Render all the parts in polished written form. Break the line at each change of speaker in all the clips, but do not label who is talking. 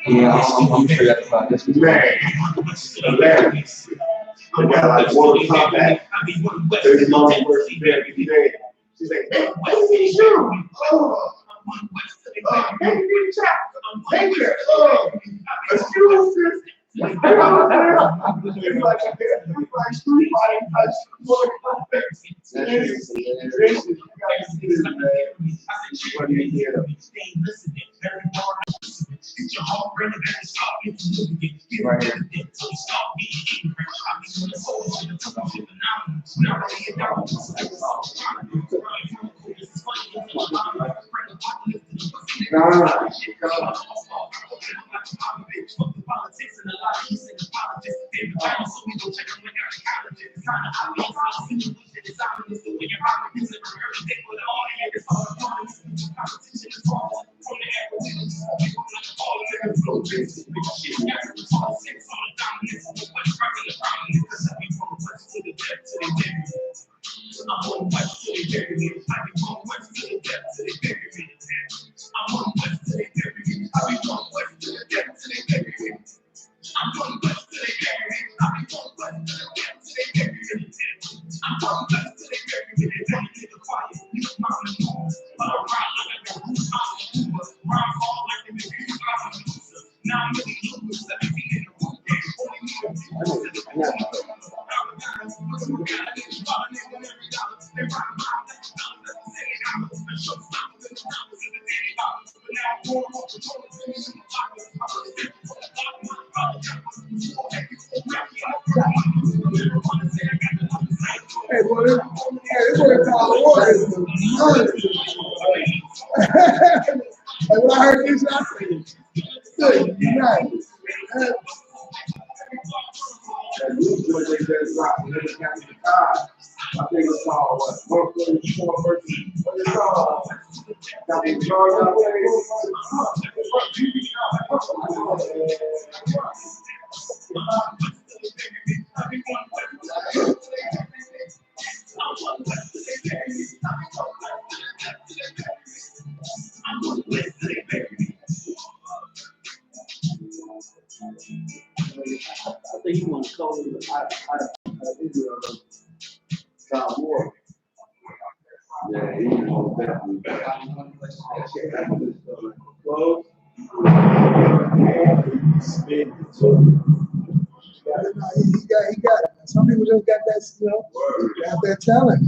Yeah, I'm sure that's about this.
Man, hilarious. I got like one combat. 30 long versus every day. She's like, hey, what is you? Hey, thank you. Excuse me. Hey, boy, this boy called water. And when I heard this, I said, good night. I think it's called what? 144 versus what is it called? I think you want to call it Israel. War. Yeah, he was definitely close. He got it. Some people just got that, got that talent.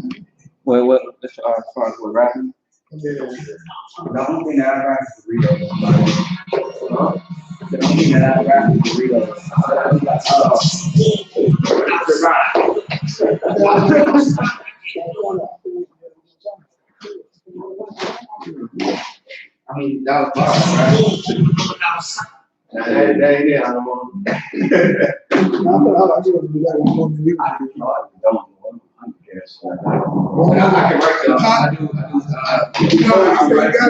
Well, what as far as what rapping?
Yeah.
The only thing that I rap is Doritos. The only thing that I rap is Doritos. I mean, that was fun, right? That ain't it. I don't want to. I can write the.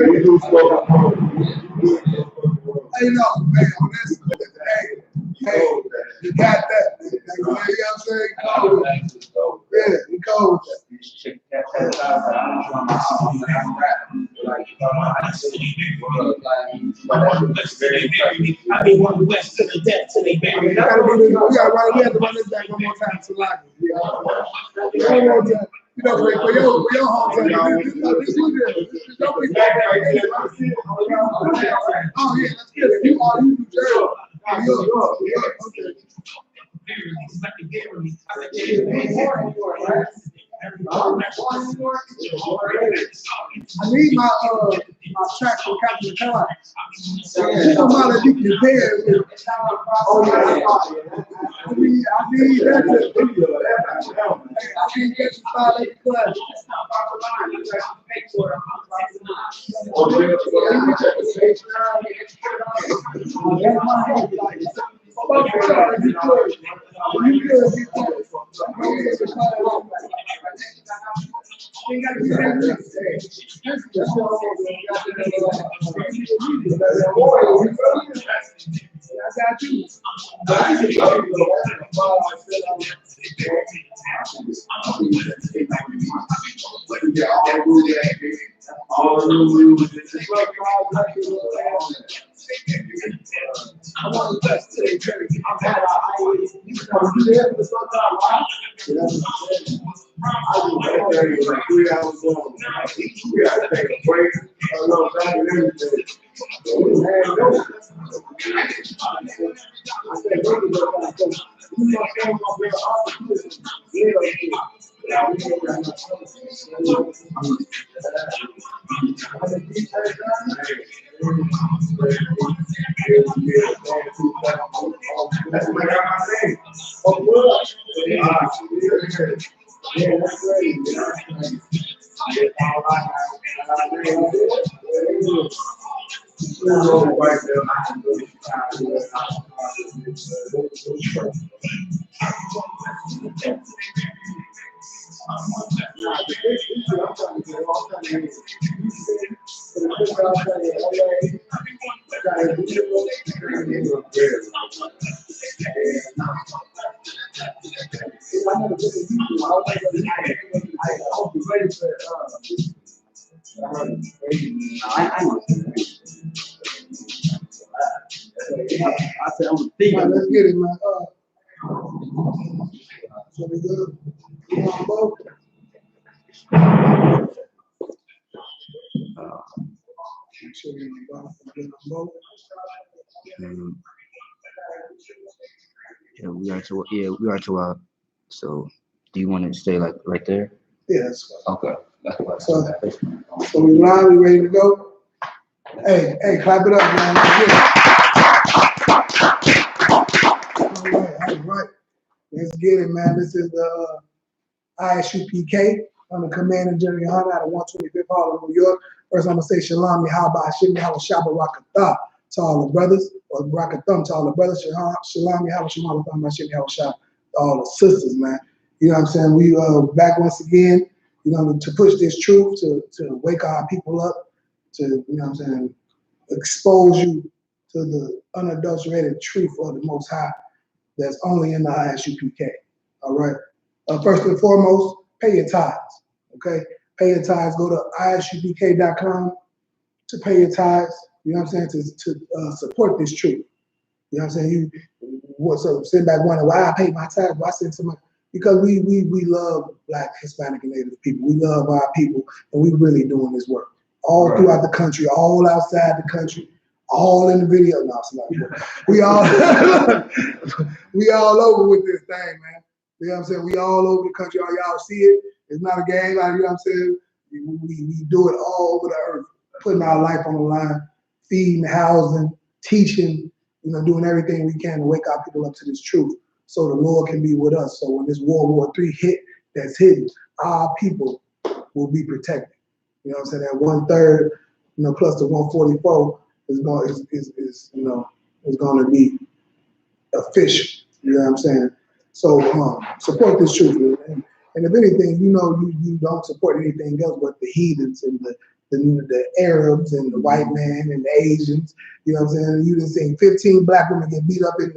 Hey, no, man, hey, you got that. You know what I'm saying? Yeah, he cold.
I be one west to the death till they bury me.
We have to run this back one more time to like it. One more time. You know, for your home time. This one there. Don't be back there. Oh, yeah, let's get it. You do jail. Okay. I need my track from Captain Car. You know, Molly, you can compare with. I need that to start at the class.
I want the best till they bury me. I'm tired of
You there for the sometime, right? Yeah, I was there like 3 hours long. We had to take a break, a little back and everything. So we had no. I said, go to the house. You know, I'm going to that's what I got my name. Oh, what? Yeah, that's great.
I know. I said, I'm thinking.
Let's get it, man. So we good? You want both? Sure you want both?
Yeah, we are to so do you want to stay like right there?
Yeah, that's fine.
Okay. That's what
So we live, we ready to go? Hey, clap it up, man. All right. Let's get it, man. This is the I.S.U.P.K. I'm the Commander General YAHANNA out of 125th Hall of New York. First, I'm going to say Shalom, YAHANNA, to all the brothers, or Barakathum to all the brothers. Shalom, to all the sisters, man. You know what I'm saying? We back once again, you know, to push this truth, to wake our people up, to, you know what I'm saying, expose you to the unadulterated truth of the Most High that's only in the I.S.U.P.K. All right? First and foremost, pay your tithes, okay? Pay your tithes. Go to ISUPK.com to pay your tithes, you know what I'm saying, to support this truth. You know what I'm saying? So sit back wondering why I pay my tithes, why I send so much. Because we love Black, Hispanic, and Native people. We love our people, and we really doing this work. All throughout the country, all outside the country, all in the video. No, it's not. We all, we all over with this thing, man. You know what I'm saying? We all over the country. All y'all see it. It's not a game. You know what I'm saying? We do it all over the earth, putting our life on the line, feeding, housing, teaching, you know, doing everything we can to wake our people up to this truth so the Lord can be with us. So when this World War III hit that's hidden, our people will be protected. You know what I'm saying? That 1/3, you know, plus the 144 is going to be official. You know what I'm saying? So support this truth, and if anything, you know, you don't support anything else but the heathens and the Arabs and the white man and the Asians. You know what I'm saying? You done seen 15 Black women get beat up in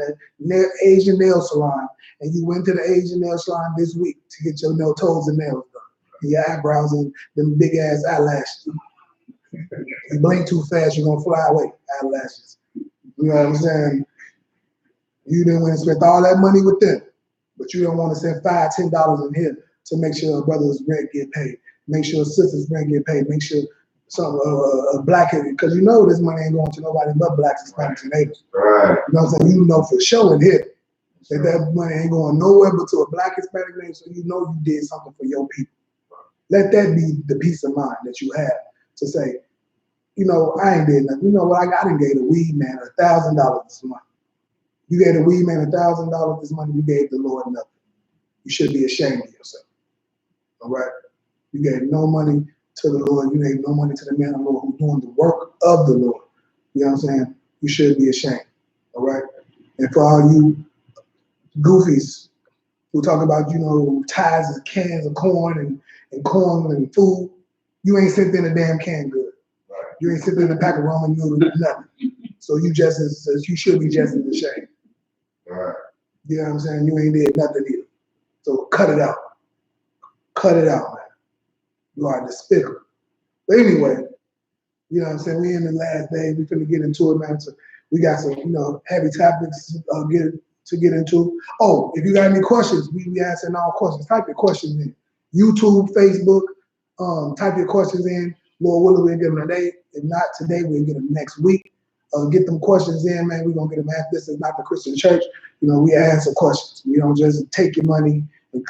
the Asian nail salon, and you went to the Asian nail salon this week to get your toes and nails done, and your eyebrows and them big ass eyelashes. You blink too fast, you're gonna fly away. Eyelashes. You know what I'm saying? You didn't want to spend all that money with them, but you don't want to spend $5, $10 in here to make sure a brother's rent get paid, make sure a sister's rent get paid, make sure some Black, because you know this money ain't going to nobody but Blacks, Hispanics, and natives. Right. You know what I'm saying? You know for sure in here that money ain't going nowhere but to a Black, Hispanic, native, so you know you did something for your people. Let that be the peace of mind that you have to say, you know, I ain't did nothing. You know what? I done gave the weed man $1,000 this month. You gave the weed man $1,000 this month, you gave the Lord nothing. You should be ashamed of yourself. All right? You gave no money to the Lord. You gave no money to the man of the Lord who's doing the work of the Lord. You know what I'm saying? You should be ashamed. All right? And for all you goofies who talk about, you know, ties and cans of corn and corn and food, you ain't sent in a damn canned good. Right. You ain't sent in a pack of ramen noodles, nothing. So you should be just as ashamed. Right. You know what I'm saying? You ain't did nothing either. So cut it out. Cut it out, man. You are despicable. But anyway, you know what I'm saying? We in the last day. We finna get into it, man. So We got some, heavy topics to get into. Oh, if you got any questions, we answering all questions. Type your questions in. YouTube, Facebook, type your questions in. Lord willing, we'll get them today. If not today, we'll get them next week. Get them questions in, man. We're going to get them after. This is not the Christian church. We answer questions. We don't just take your money and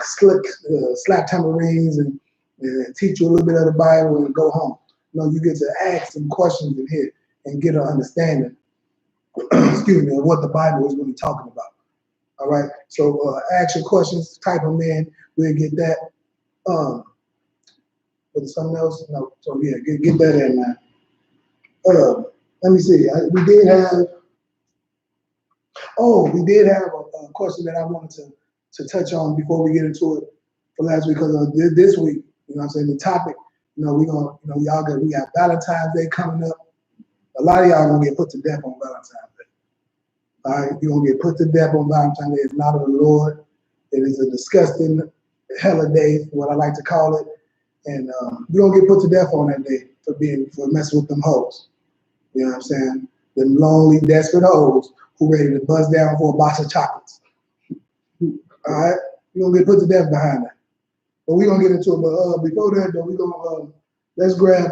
slap tambourines and teach you a little bit of the Bible and go home. You get to ask some questions in here and get an understanding, excuse me, of what the Bible is really talking about. All right. So ask your questions, type them in. We'll get that. But something else? No. So yeah, get that in, man. Let me see. We did have a question that I wanted to touch on before we get into it for last week, because this week, what I'm saying, the topic, we got Valentine's Day coming up. A lot of y'all gonna get put to death on Valentine's Day. All right, you're gonna get put to death on Valentine's Day. It's not of the Lord. It is a disgusting holiday, what I like to call it. And you're gonna get put to death on that day for messing with them hoes. You know what I'm saying? Them lonely, desperate hoes who ready to buzz down for a box of chocolates. All right? You're gonna get put to death behind that. But we're gonna get into it. But before that, though, we're gonna let's grab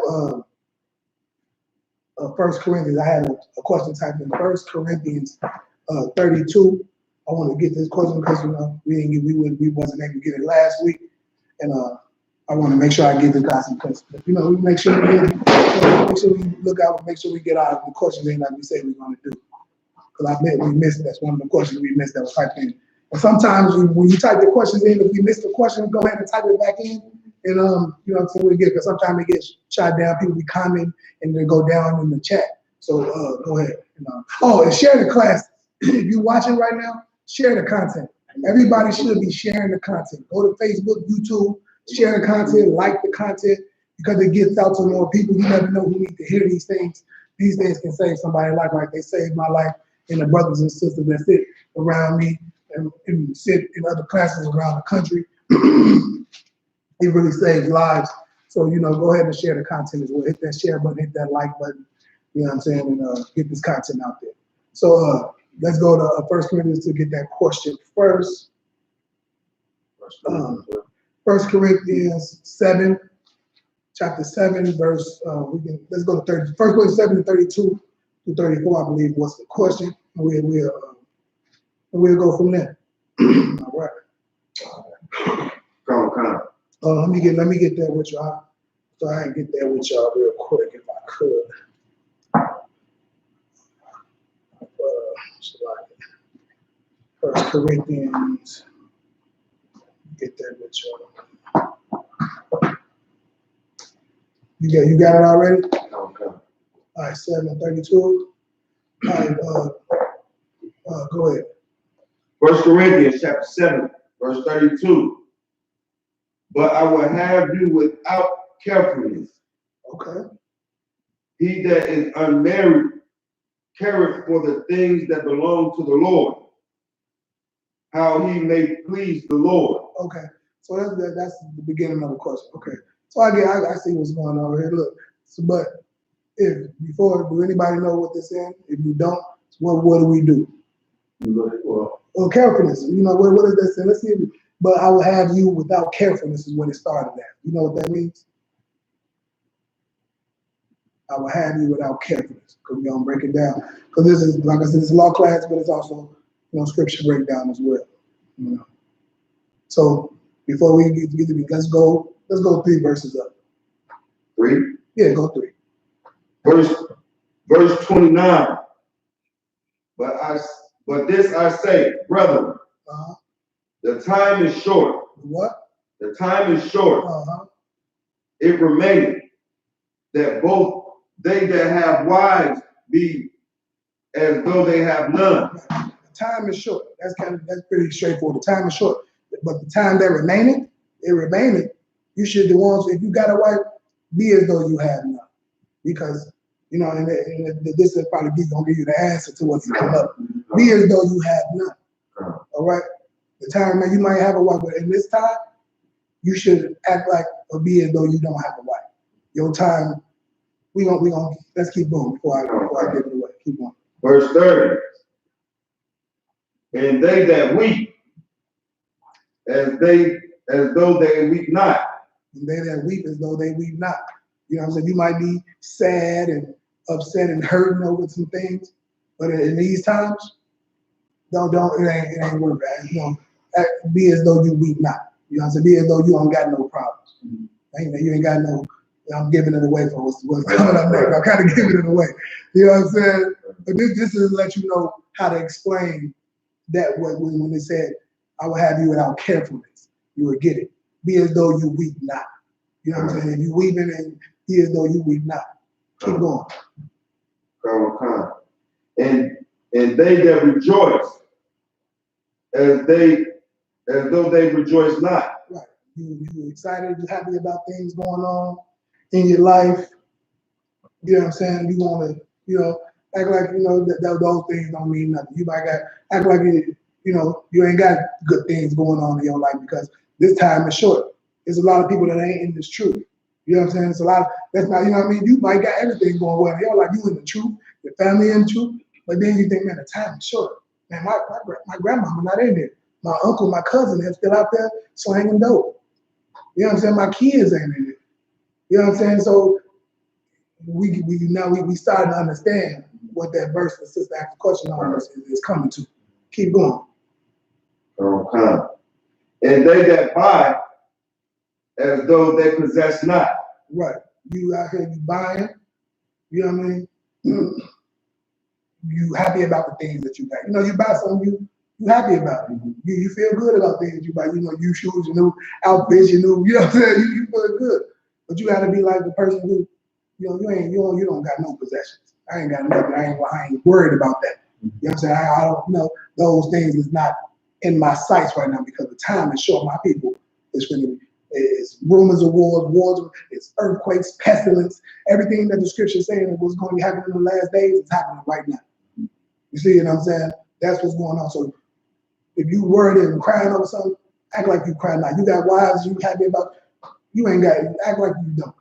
1 Corinthians. I had a question typed in 1 Corinthians 32. I want to get this question because we wasn't able to get it last week, and I want to make sure I give the guys some questions. We make sure we look out, make sure we get out of the questions in like we say we're going to do. Because I bet we missed. That's one of the questions we missed that was typed in. And sometimes when you type the questions in, if we miss the question, go ahead and type it back in. And you know what I'm saying, we get, because sometimes it gets shot down. People be commenting and then go down in the chat. So go ahead. Oh, and share the class. If you're watching right now, share the content. Everybody should be sharing the content. Go to Facebook, YouTube, share the content, like the content, because it gets out to more people. You never know who need to hear these things. These things can save somebody's life, like they saved my life and the brothers and sisters that sit around me and sit in other classes around the country. It really saves lives. So, go ahead and share the content as well. Hit that share button, hit that like button, you know what I'm saying, and get this content out there. So let's go to 1 Corinthians to get that question first. 1 Corinthians 7, chapter 7, verse, let's go to 30. 1 Corinthians 7, 32 to 34, I believe, was the question. We'll go from there. All right.
Come.
Let me get there with y'all. So I can get there with y'all real quick if I could. 1 Corinthians. Get there with y'all. You got it already?
Okay.
All right, 7:32. All right, go ahead.
1 Corinthians chapter 7, verse 32. But I will have you without carefulness.
Okay.
He that is unmarried careth for the things that belong to the Lord, how he may please the Lord.
Okay. So that's the beginning of the question. Okay. So I see what's going on here. Look, but do anybody know what this is? If you don't, what do we do? Well, carefulness. What is that saying? Let's see. But I will have you without carefulness is what it started at. You know what that means? I will have you without carefulness. Because we're gonna break it down. Because this is, like I said, it's a law class, but it's also scripture breakdown as well. So before we get to it, let's go 3 verses up.
3?
Yeah, go 3.
Verse 29. But this I say, brethren, the time is short.
What?
The time is short. It remaineth that both they that have wives be as though they have none.
The time is short. That's pretty straightforward. The time is short. But the time that remaineth, you should the ones, if you got a wife, be as though you have none. Because, and this is probably gonna give you the answer to what's coming up. Be as though you have none. All right? The time, man, you might have a wife, but in this time, you should act like or be as though you don't have a wife. Your time, we gonna let's keep going before I give it away. Keep going.
Verse 30. And they that weep, as though they weep not.
And they that weep as though they weep not. You know what I'm saying? You might be sad and upset and hurting over some things, but in these times, it ain't worth it. You know, be as though you weep not. You know what I'm saying? Be as though you don't got no problems. You ain't got no, I'm giving it away for what's coming up next. I'm kind of giving it away. You know what I'm saying? But this is to let you know how to explain that when it said, I will have you without carefulness, you will get it. Be as though you weep not. You know what I'm saying? If you weeping, and be as though you weep not. Keep going.
Come. And they that rejoice, as though they rejoice not.
Right. You excited, you happy about things going on in your life. You know what I'm saying? You want to, act like, that those things don't mean nothing. You might act like, you ain't got good things going on in your life because this time is short. There's a lot of people that ain't in this truth. You know what I'm saying? It's a lot of, that's not, you know what I mean? You might got everything going well. You're like, you in the truth, your family in the truth, but then you think, man, the time is short. Man, my grandmama not in there. My uncle, my cousin is still out there slanging dope. You know what I'm saying? My kids ain't in it. You know what I'm saying? So we starting to understand what that verse the sister asked the question on is coming to. Keep going.
Okay. And they that buy as though they possess not.
Right. You out here, you buying, you know what I mean? You happy about the things that you buy. You buy something, you happy about it. You feel good about things you buy. You shoes, your new outfits, you know what I'm saying? You feel good. But you gotta be like the person who, you don't got no possessions. I ain't got nothing. I ain't worried about that. You know what I'm saying? I don't know. Those things is not in my sights right now because the time is short. My people it's rumors of wars, it's earthquakes, pestilence, everything that the scripture is saying was going to be happening in the last days is happening right now. You see what I'm saying? That's what's going on. So if you worried and crying over something, act like you crying now. You got wives you happy about, you ain't got it. Act like you don't.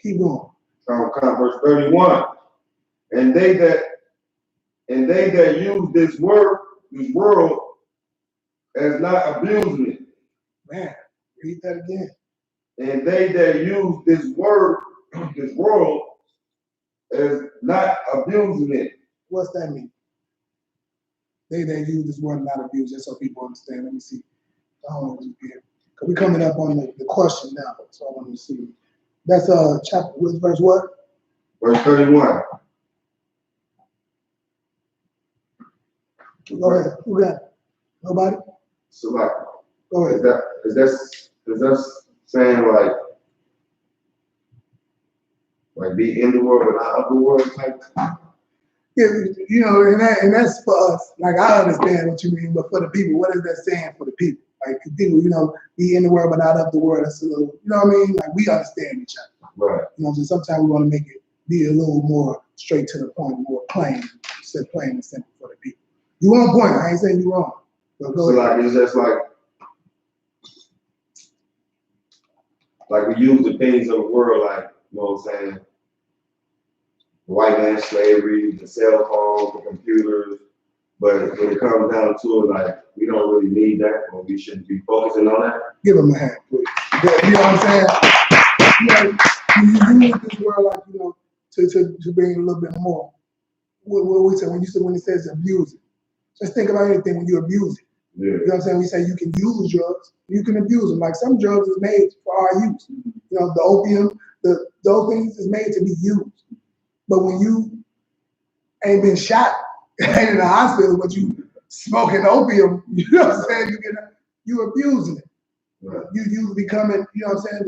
Keep going.
Verse 31. And they that use this world as not abusing it.
Man, read that again.
And they that use this world as not abusing it.
What's that mean? They that use this word not abuse, just so people understand. Let me see. Because we're coming up on the question now, so I want to see. That's chapter, verse what?
Verse 31.
Go ahead. Who got it? Nobody?
So like,
go ahead.
Is that saying like be in the world but not of the world type?
Yeah, and that's for us. Like I understand what you mean, but for the people, what is that saying for the people? Like people, be in the world but not of the world. That's a little, you know what I mean? Like we understand each other.
Right.
So sometimes we want to make it be a little more straight to the point, more plain and simple for the people. You on point. I ain't saying you wrong. But go ahead.
Like it's just like we use the things of the world, like, you know what I'm saying? The white man slavery, the cell phones, the computers, but when it comes down to it, like, we don't really need that, or we shouldn't be focusing on that.
Give him a hand, please. You know what I'm saying? You use this word like, to bring it a little bit more. What we say when it says abuse it. Just think about anything when you abuse it.
Yeah.
You know what I'm saying? We say you can use drugs, you can abuse them. Like some drugs is made for our use. The opium, those things is made to be used. But when you ain't been shot, ain't in the hospital, but you smoking opium, you know what I'm saying? You abusing it.
Right.
You becoming, you know what I'm saying?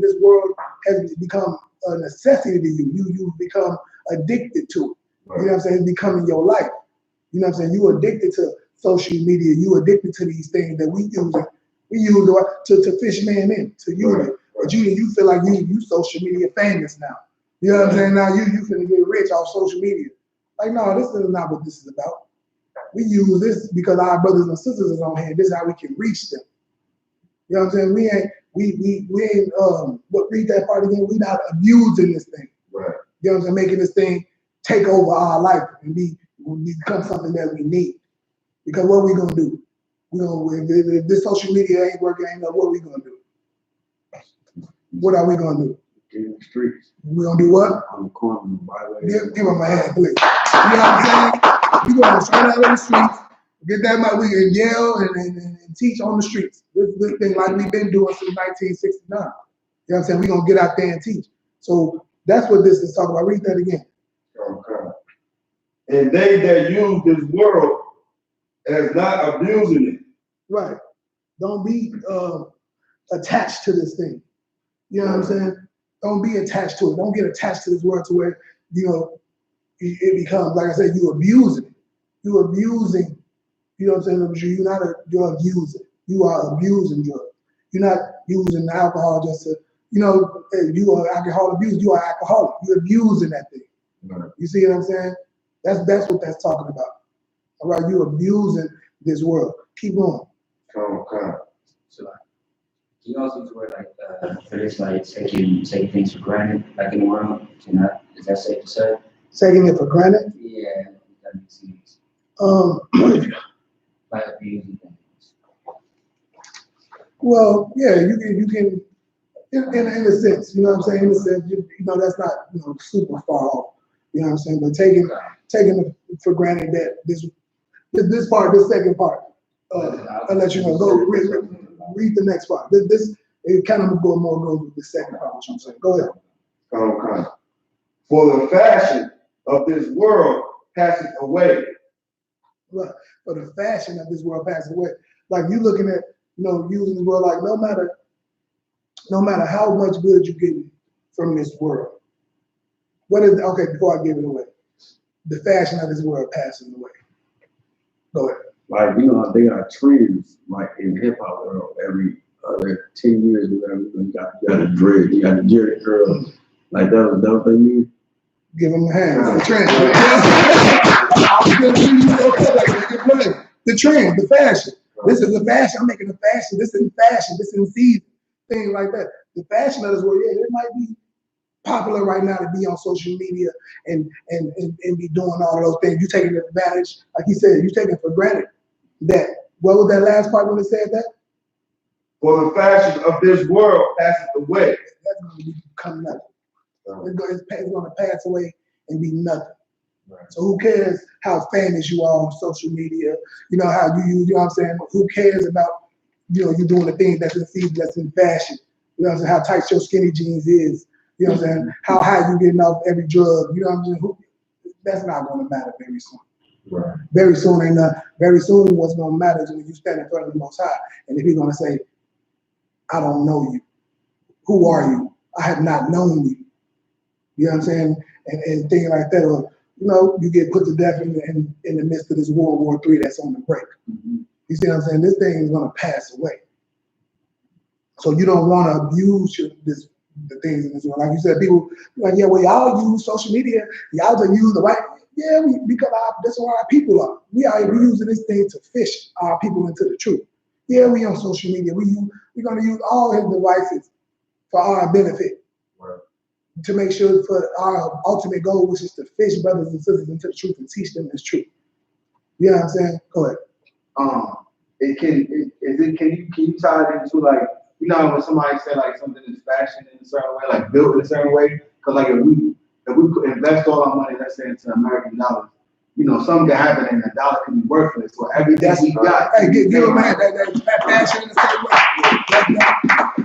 This world has become a necessity to you. You become addicted to it. Right. You know what I'm saying? It's becoming your life. You know what I'm saying? You addicted to social media. You addicted to these things that we use to fish man in, to use it. But you feel like you social media famous now. You know what I'm saying? Now you finna get rich off social media. Like, no, this is not what this is about. We use this because our brothers and sisters is on here. This is how we can reach them. You know what I'm saying? We ain't read that part again. We not abusing this thing.
Right.
You know what I'm saying? Making this thing take over our life and become something that we need. Because what are we gonna do? If this social media ain't working, what are we gonna do? What are we gonna do?
Get in the streets.
We gonna do what?
On the corner, by the way.
Give him a hand, please. You know what I'm saying? We gonna straight out on the streets, get that mic, we can yell and teach on the streets. This thing like we've been doing since 1969. You know what I'm saying? We gonna get out there and teach. So that's what this is talking about. Read that again.
Okay. And they that use this world as not abusing it.
Right. Don't be attached to this thing. You know what I'm saying? Don't be attached to it. Don't get attached to this word to where, it becomes, like I said, you abusing it. You abusing, you know what I'm saying? You're not a drug user. You are abusing drugs. You're not using alcohol just to, you are alcohol abuse. You are alcoholic. You're abusing that thing.
Right.
You see what I'm saying? That's what that's talking about. All right, you're abusing this world. Keep going.
Okay.
So, you also use the word for this, taking things for granted, in the world. Is that safe to say?
Taking it for granted?
Yeah, that makes sense. Abusing things.
Well, yeah, you can, in a sense, you know what I'm saying? In a sense, that's not, super far off. You know what I'm saying? But taking it for granted that this second part, I'll let you know. Go read the next part. It kind of goes with the second part, what I'm saying. Go ahead.
Okay. For the fashion of this world passes away.
Right. For the fashion of this world passes away. Like you looking at, using the world like no matter how much good you get from this world. Before I give it away, the fashion of this world passing away. Go ahead.
Like, they got trends, like in hip hop world, every other 10 years, whatever, you got a dread, you got a Jerry curl. Like, that was what they mean.
Give them a hand. The trend. The trend, the fashion. This is the fashion. I'm making the fashion. This is fashion. This is season. Things like that. The fashion of this world, it might be popular right now to be on social media and be doing all of those things. You taking advantage, like he said, you taking for granted that. What was that last part when it said that?
For the fashion of this world passes away.
That's going to become nothing. It's going to pass away and be nothing. Right. So who cares how famous you are on social media? How you use, what I'm saying? Who cares about, you doing the things that's in season, that's in fashion? You know what I'm saying? How tight your skinny jeans is. You know what I'm saying? How high you getting off every drug. You know what I'm saying? That's not going to matter very soon.
Right.
Very soon ain't nothing. Very soon what's going to matter is when you stand in front of the Most High. And if He's going to say, I don't know you. Who are you? I have not known you. You know what I'm saying? And things like that. Or, you get put to death in the midst of this World War III that's on the break. Mm-hmm. You see what I'm saying? This thing is going to pass away. So you don't want to abuse the things in this world. Like you said, people like, yeah, well, y'all use social media. Y'all just use the right. Yeah, because that's where our people are. We using this thing to fish our people into the truth. Yeah, we on social media. We're going to use all his devices for our benefit. Right. To make sure for our ultimate goal, which is to fish brothers and sisters into the truth and teach them this truth. You know what I'm saying? Go ahead.
Can you tie it into like, when somebody say like something is fashioned in a certain way, like built in a certain way? Because like if we invest all our money, let's say into American dollars, something can happen and the dollar can be worthless. So everything we got.
Hey, give them that fashion in the same way.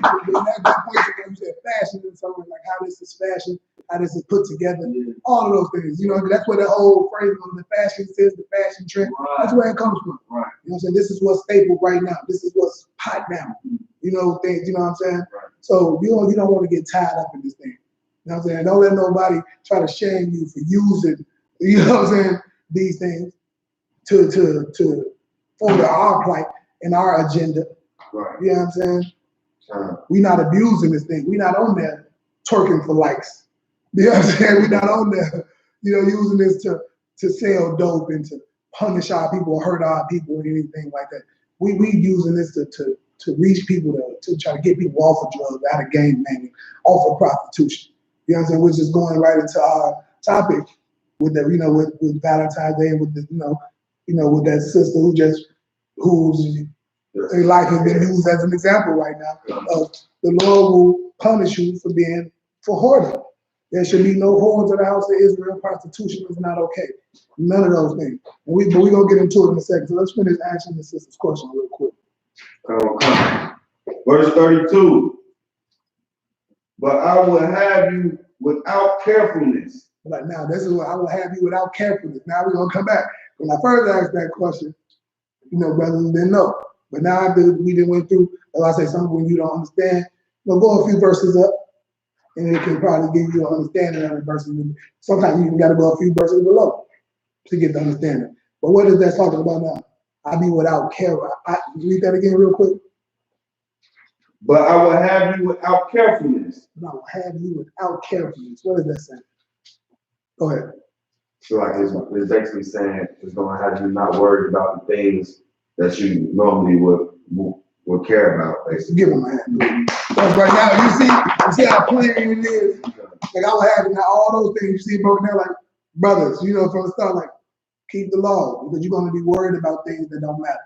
That point you said fashion in some way, like how this is fashion, how this is put together, all of those things. That's where the whole phrase of the fashion says, the fashion trend. Right. That's where it comes from. Right. You know what I'm saying? This is what's staple right now. This is what's hot now. Things, you know what I'm saying? Right. So you don't want to get tied up in this thing. You know what I'm saying? Don't let nobody try to shame you for using, you know what I'm saying, these things to further our plight and our agenda. Right. You know what I'm saying? We're not abusing this thing. We're not on there twerking for likes. You know what I'm saying? We're not on there, using this to sell dope and to punish our people or hurt our people or anything like that. We using this to reach people, to try to get people off of drugs, out of gang banging, off of prostitution. You know what I'm saying? Which is going right into our topic with the, with Valentine's Day, with the, with that sister whose life has been used as an example right now of the Lord will punish you for hoarding. There should be no whores in the house of Israel. Prostitution is not okay. None of those things. And we're going to get into it in a second. So let's finish answering the sister's question real quick.
Verse 32. But I will have you without carefulness.
But now, this is what I will have you without carefulness. Now we're going to come back. When I first asked that question, brothers didn't know. But now after we done went through, like I say, something when you don't understand, go a few verses up, and it can probably give you an understanding of the verses. Sometimes you even got to go a few verses below to get the understanding. But what is that talking about now? I be without care. Read that again real quick.
But I will have you without carefulness.
But I will have you without carefulness. What is that saying? Go ahead.
So like it's basically saying it's going to have you not worried about the things that you normally would care about, basically.
Give him a hand. Because right now, you see how clear it is. Like I will have now all those things you see broken down, like brothers, from the start, like keep the law because you're going to be worried about things that don't matter.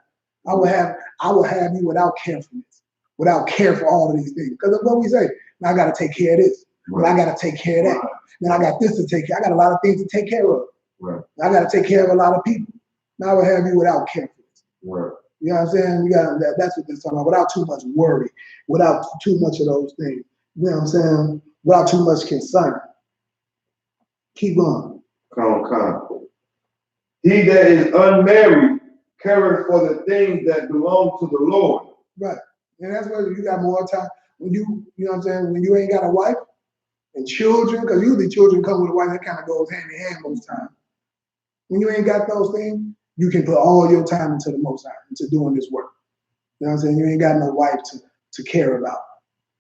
I will have you without carefulness, without care for all of these things. Because of what we say, now I got to take care of this, but I got to take care of that. Then I got this to take care. I got a lot of things to take care of.
Right.
I got to take care of a lot of people. Now I will have you without carefulness.
Right.
You know what I'm saying? We got that. That's what they're talking about. Without too much worry, without too much of those things. You know what I'm saying? Without too much concern. Keep going.
Come. He that is unmarried careth for the things that belong to the Lord.
Right. And that's where you got more time. When you know what I'm saying? When you ain't got a wife and children, because usually children come with a wife, that kind of goes hand in hand most times. When you ain't got those things, you can put all your time into the Most High, into doing this work. You know what I'm saying? You ain't got no wife to care about,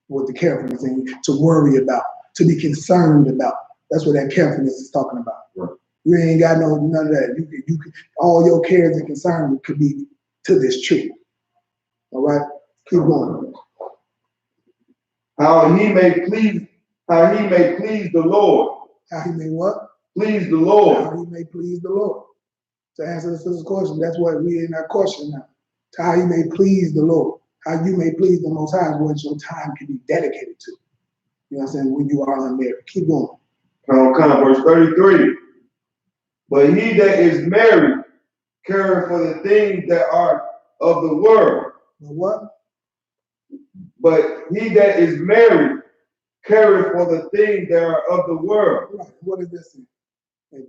what the carefulness thing, to worry about, to be concerned about. That's what that carefulness is talking about.
Right.
You ain't got none of that. You can all your cares and concerns could be to this tree. All right? Keep going.
How he may please the Lord.
How he may what?
Please the Lord.
How he may please the Lord. To answer the sister's question, that's what we in our question now. To how you may please the Lord. How you may please the Most High is what your time can be dedicated to. You know what I'm saying? When you are unmarried. Keep going.
Come, verse 33. But he that is married careth for the things that are of the world.
But what?
But he that is married careth for the things that are of the world.
Right. What is this?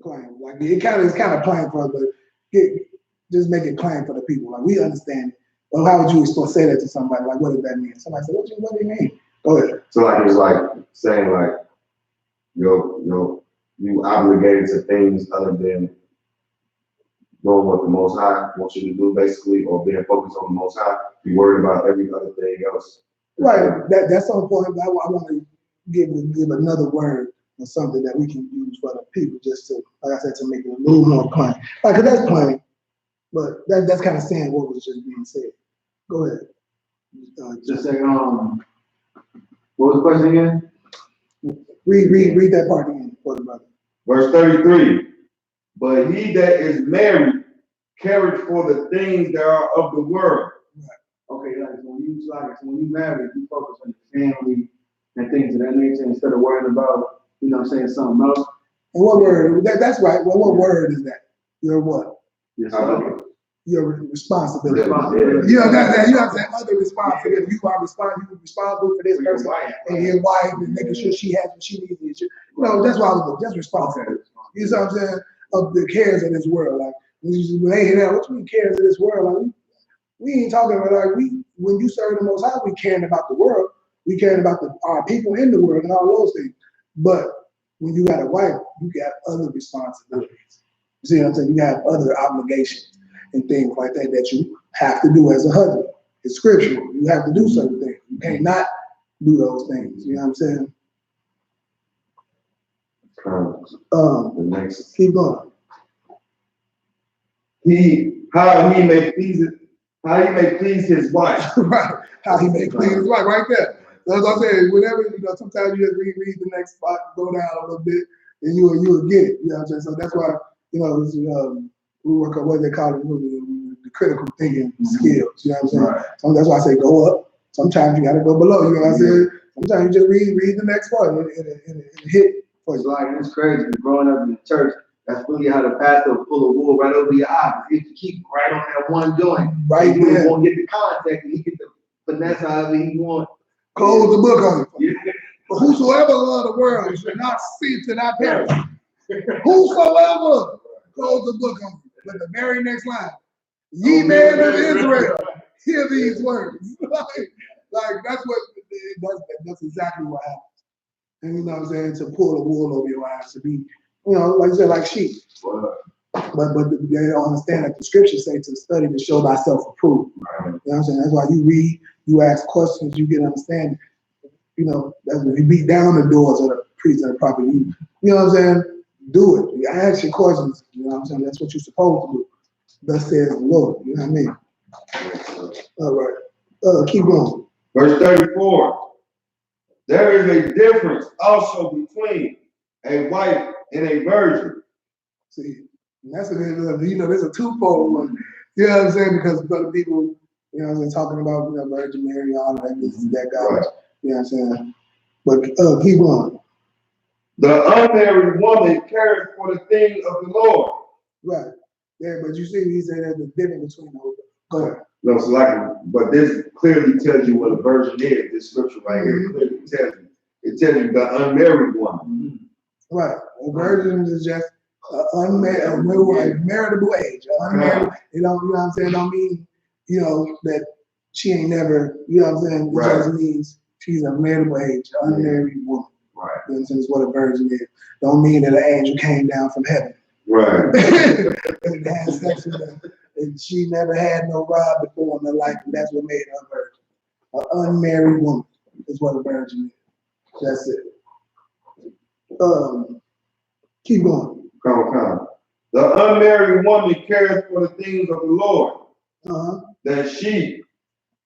Plain. Like it's kind of plain for us, but just make it plain for the people. Like we understand it. Well, how would you supposed to say that to somebody? Like, what does that mean? Somebody said, what do you mean? Go ahead.
So like it's like saying like you obligated to things other than doing what the Most High wants you to do, basically, or being focused on the Most High. You worried about every other thing else.
Right. That's some point. I want to give another word or something that we can use for the people, just to, like I said, to make it a little more plain. Like, 'cause that's plain, but that's kind of saying what was just being said. Go ahead.
Just say, what was the question again?
Read that part again for the brother.
Verse 33. But he that is married careth for the things that are of the world.
Right.
Okay, when you married, you focus on your family and things of that nature instead of worrying about, saying something else.
And what word? That's right. Well, what word is that? Your what?
Yes,
Your responsibility.
Yeah.
You know that you have that other responsibility. You are responsible for this person and your wife and making sure she has what she needs. That's why I was just responsible. You know what I'm saying? Of the cares of this world. Like when they hear that, what you mean cares of this world? Like we ain't talking about when you serve the Most High, we caring about the world. We caring about our people in the world and all those things. But when you got a wife, you got other responsibilities. You see what I'm saying? You have other obligations and things like that you have to do as a husband. It's scriptural. You have to do certain things. You can't not do those things. You know what I'm saying?
The next.
Keep going.
How he may please his wife.
Right. How he may please his wife, right there. So as I said, whenever, sometimes you just read the next spot, go down a little bit, and you will get it. You know what I'm saying? So that's why, you know, we work on what they call it, the critical thinking skills. You know what I'm saying?
Right.
So that's why I say go up. Sometimes you got to go below. You know what I'm saying? Sometimes you just read the next part and hit for
It's
you.
like, it's crazy. Growing up in the church, that's really how the pastor will pull a wool right over your eye. If you keep right on that one joint,
Right
you
there.
won't get the contact, and he get the finesse however he want.
Close the book on you.
Yeah.
But whosoever love the world should not see to that perish. Whosoever, close the book on you. But the very next line, ye men of Israel, hear these words. like that's exactly what happens. And you know what I'm saying? To pull the wool over your eyes, to be, you know, like I said, like sheep. But they don't understand that the scriptures say to study to show thyself approved. You know what I'm saying? That's why you read, you ask questions, you get understanding. You know, that's when you beat down the doors of the priest and the prophet. You know what I'm saying? Do it. You ask your questions. You know what I'm saying? That's what you're supposed to do. Thus says the Lord. You know what I mean? All right. Keep going.
Verse 34. There is a difference also between a wife and a virgin.
See, and that's you know, there's a twofold one. You know what I'm saying? Because other people, you know what I'm saying, talking about, you know, Virgin Mary, all of that, this and that guy.
Right.
You know what I'm saying? But keep going.
The unmarried woman cares for the things of the Lord.
Right. Yeah, but you see, he said there's a difference between those. Go ahead.
No, so like, but this clearly tells you what a virgin is. This scripture right here clearly tells you. It tells you the unmarried woman.
Right. A virgin is just marriageable age. Unmarried, you know what I'm saying? Don't mean, you know, that she ain't never, you know what I'm saying? It
Right.
just means she's a marriageable age, unmarried woman.
Right.
You know what I'm saying? That's what a virgin is. Don't mean that an angel came down from heaven.
Right.
And had sex with her. And she never had no rod before in her life, and that's what made her a virgin. An unmarried woman is what a virgin is. That's it. Keep going.
Come. The unmarried woman cares for the things of the Lord, that she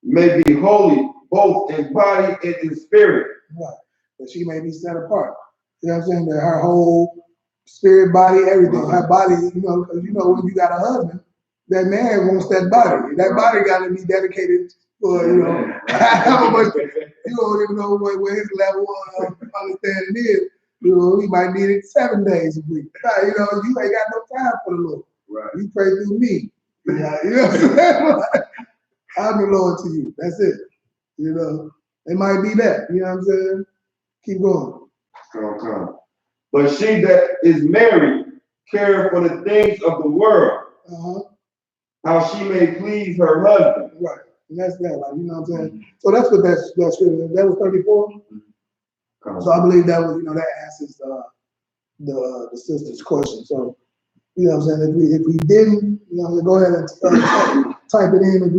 may be holy both in body and in spirit.
Right. That she may be set apart. You know what I'm saying? That her whole spirit, body, everything. Her body, you know, because you know when you got a husband, that man wants that body. That body got to be dedicated for, you know, how much, you don't even know what his level of understanding is. You know, he might need it 7 days a week. You know, you ain't got no time for the Lord.
Right.
You pray through me. You know what I'm saying? I'm the Lord to you. That's it. You know, it might be that. You know what I'm saying? Keep going.
Come. But she that is married cares for the things of the world, how she may please her husband.
Right. And that's that, like, you know what I'm saying? So that's what that scripture, that was 34. So I believe that was, you know, that answers the sister's question. So, you know what I'm saying? If we didn't, you know, go ahead and type it in if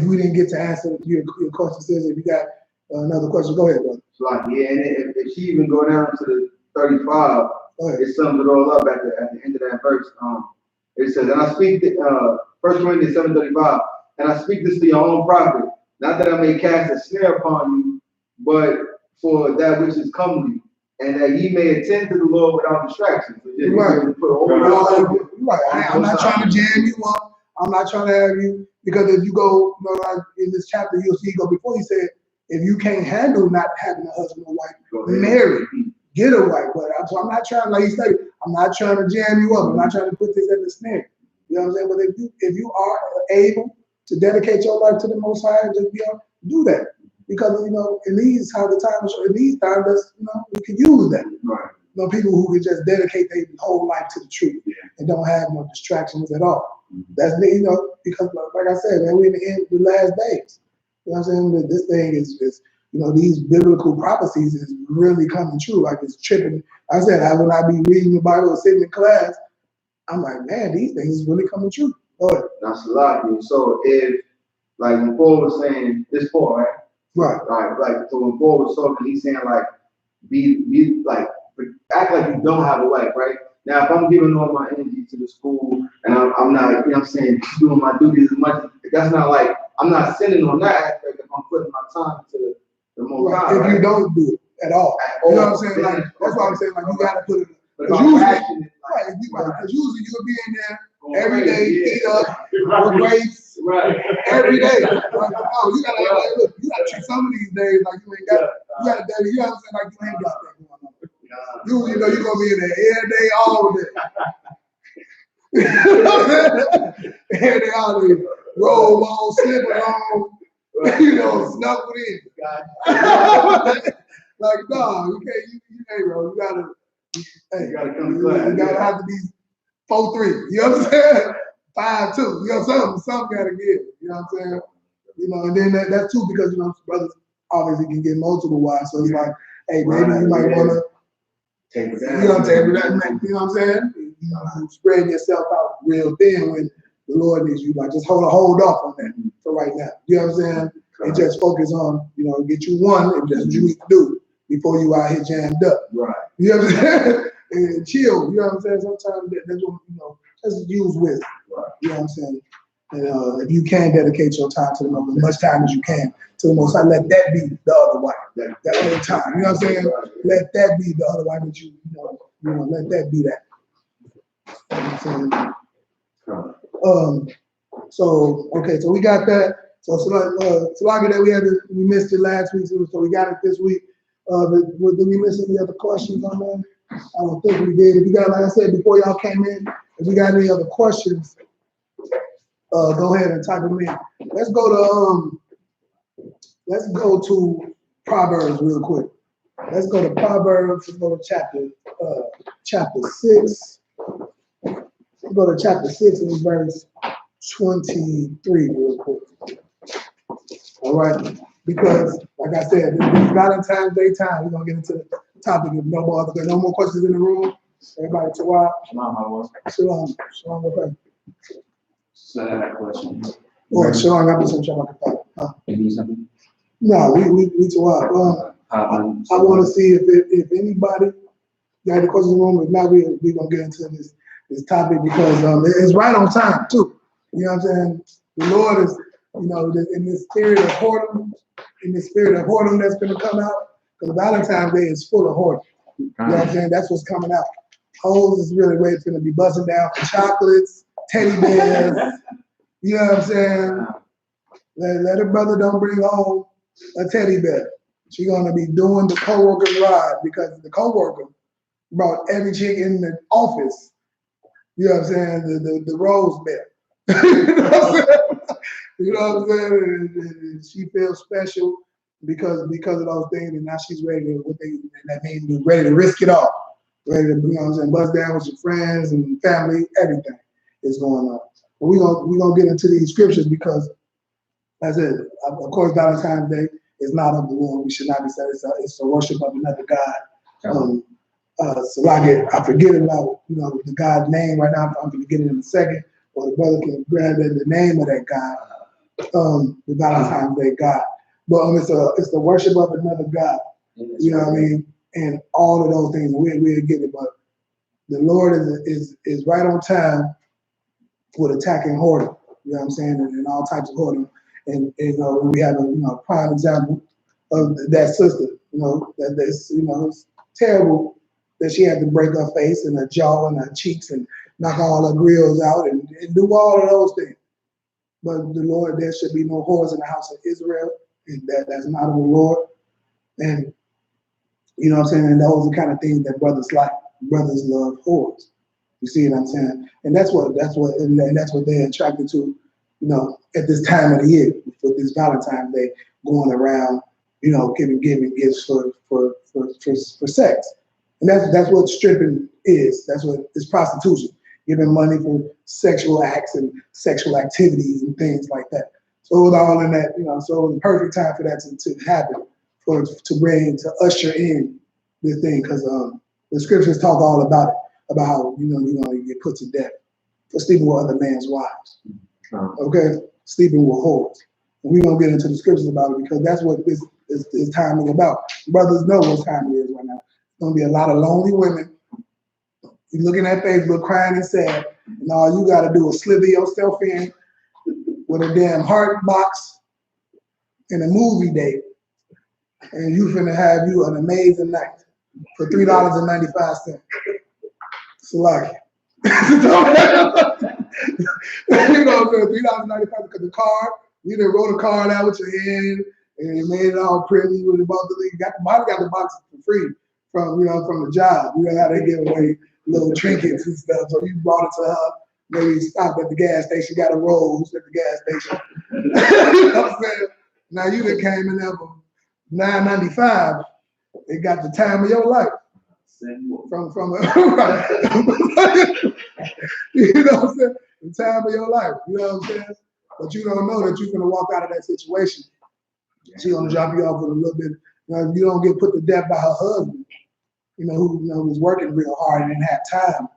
we didn't get to answer your question. Says if you got another question, go ahead, brother.
Like, yeah, and if she even go down to the 35, it sums it all up at the end of that verse. It says, and I speak, 1 Corinthians 7:35, and I speak this to your own profit, not that I may cast a snare upon you, but for that which is comely, and that ye may attend to the Lord without distraction. So
Right. I'm not trying to jam you up. I'm not trying to have you, because if you go, you know, like in this chapter, you'll see, before he said, if you can't handle not having a husband or wife, marry, get a wife. But I'm not trying, like he said, I'm not trying to jam you up. I'm not trying to put this in the snare. You know what I'm saying? But if you are able to dedicate your life to the Most High, just do that. Because, you know, in these times, you know, we can use that.
Right.
You know, people who can just dedicate their whole life to the truth and don't have no distractions at all. That's, you know, because like I said, man, we're in the last days. You know what I'm saying? That this thing is, you know, these biblical prophecies is really coming true. Like, it's tripping. I said, when I be reading the Bible and sitting in class, I'm like, man, these things is really coming true. Go ahead.
That's a lot, dude. So if, like, when Paul was saying, this Paul, right?
Right.
Like, so when Paul was talking, he's saying, like, be like, act like you don't have a wife, right? Now, if I'm giving all my energy to the school and I'm not, you know what I'm saying, doing my duties as much, that's not like, I'm not sinning on that aspect if I'm putting my time to the Most High.
If you don't do it. at all. You know what I'm saying? Like that's why I'm saying like you gotta put it. Because usually you'll be in there every day, eat up, with grapes, every day. Like, no, you gotta like, look, you gotta treat some of these days like you ain't got it. You gotta daddy, you know what I'm saying? Like you ain't got that going on. You know you're gonna be in there every day, all day. Every day, all day. Roll on, slip along, you know, snuffle in. Like, no, you can't, hey, bro, you gotta, hey, you gotta come to class. You gotta have to be 4'3", you know what I'm saying? 5'2", you know, something gotta give, you know what I'm saying? You know, and then that's too because, you know, brothers obviously can get multiple wives, so it's like, hey, maybe you might wanna,
take it down.
you know what I'm saying? You know what I'm saying? You know, spread yourself out real thin when the Lord needs you, like just hold off on that for right now. You know what I'm saying? And just focus on, you know, get you one and just what you need to do before you out here jammed up.
Right.
You know what I'm saying? And chill, you know what I'm saying? Sometimes that's what, you know, just use wisdom. Right. You know what I'm saying? And if you can dedicate your time to the Most, as much time as you can to the Most High, let that be the other wife, that other time. You know what I'm saying? Let that be the other wife that you know, let that be that. You know what I'm saying? So okay, so we got that. So like that we missed it last week, so we got it this week. Did we miss any other questions on that? I don't think we did. If you got, like I said before y'all came in, if you got any other questions, go ahead and type them in. Let's go to Proverbs real quick. Let's go to Proverbs. Let's go to chapter 6. Let's go to chapter 6 and verse 23 real quick. All right, because like I said, this is Valentine's Day time. We're gonna get into the topic of no more questions in the room. Everybody to watch. Shalom. Okay.
So I have a question.
Oh, shalom. I got some shalom.
You need something?
No, we to watch. I want to see if anybody got any questions in the room. If not, we're gonna get into this topic because it's right on time too. You know what I'm saying? The Lord is, you know, in this spirit of whoredom, that's going to come out, because Valentine's Day is full of whoredom. You know what I'm saying? That's what's coming out. Hoes is really where it's going to be buzzing down for chocolates, teddy bears. You know what I'm saying? Let a brother don't bring home a teddy bear. She's going to be doing the co-worker's ride because the co-worker brought every chick in the office. You know what I'm saying? The rose bear. You know what I'm saying? And she feels special because of those things, and now she's ready to that means ready to risk it all. Ready to, you know what I'm saying, bust down with your friends and family, everything is going on. But we're gonna get into these scriptures because, as I said, of course, Valentine's Day is not of the Lord. We should not be said it's a worship of another God. So I forget about the God's name right now. I'm gonna get it in a second. Or the brother can grab the name of that God, the Valentine's Day God. But it's the worship of another God. You know what I mean? And all of those things, we'll get it. But the Lord is right on time with attacking whoredom. You know what I'm saying? And all types of whoredom. And we have a prime example of that sister. That's it's terrible that she had to break her face and her jaw and her cheeks and knock all her grills out and do all of those things. But the Lord, there should be no whores in the house of Israel. And that's not of the Lord. And you know what I'm saying? And those are the kind of things that brothers like. Brothers love whores. You see what I'm saying? And that's what they're attracted to, at this time of the year, with this Valentine's Day, going around, giving gifts for sex. And that's what stripping is. That's what is prostitution. Giving money for sexual acts and sexual activities and things like that. So it was all in that, so it was the perfect time for that to happen, to usher in this thing, because the scriptures talk all about it, about how, you get put to death for sleeping with other man's wives. Okay? Sleeping with whores. And we're going to get into the scriptures about it because that's what this time is about. Brothers know what time it is right now. There's going to be a lot of lonely women. You're looking at Facebook crying and sad, and all you got to do is slither yourself in with a damn heart box and a movie date and you finna have you an amazing night for $3.95. Salaki. You know what I'm saying? $3.95 because the card, you done wrote a card out with your hand and you made it all pretty with the box. You got the boxes for free from the job. You know how they give away little trinkets and stuff. So you brought it to her. Maybe stopped at the gas station, got a rose at the gas station. You know what I'm saying? Now you done came in there for $9.95. They got the time of your life. From you know what I'm saying? The time of your life. You know what I'm saying? But you don't know that you're gonna walk out of that situation. She's gonna drop you off with a little bit. You don't get put to death by her husband, who was working real hard and didn't have time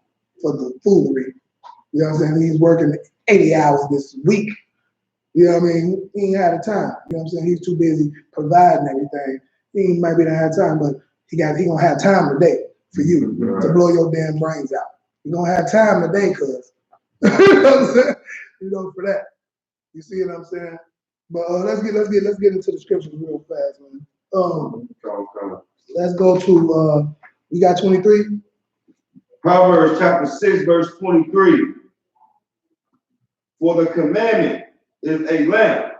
for the foolery. You know what I'm saying? He's working 80 hours this week. You know what I mean? He ain't had the time. You know what I'm saying? He's too busy providing everything. He might be done have time, but he gonna have time today for you to blow your damn brains out. You gonna have time today, cuz. You know what I'm saying? For that. You see what I'm saying? But let's get into the scriptures real fast, man. Let's go to we got 23.
Proverbs chapter 6, verse 23. For the commandment is a lamp,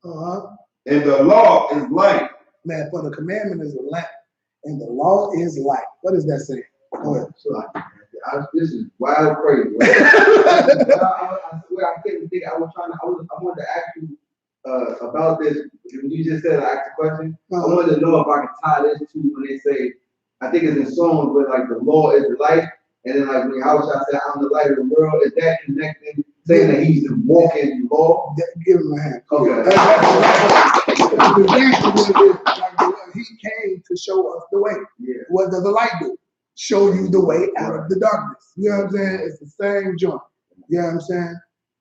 and the law is light.
Man, for the commandment is a lamp, and the law is light. What does that say? Go ahead.
This is wild crazy. I couldn't think. I wanted to ask you about this. When you just said I asked a question, I wanted to know if I can tie this to when they say, I think it's in Psalms where like the law is the light, and then like when Yahushua said, I'm the light of the world. Is that connecting, saying that he's walking the law?
Give him a hand.
Okay.
He came to show us the way. Yeah. What does the light do? Show you the way out of the darkness. You know what I'm saying? It's the same joint. You know what I'm saying?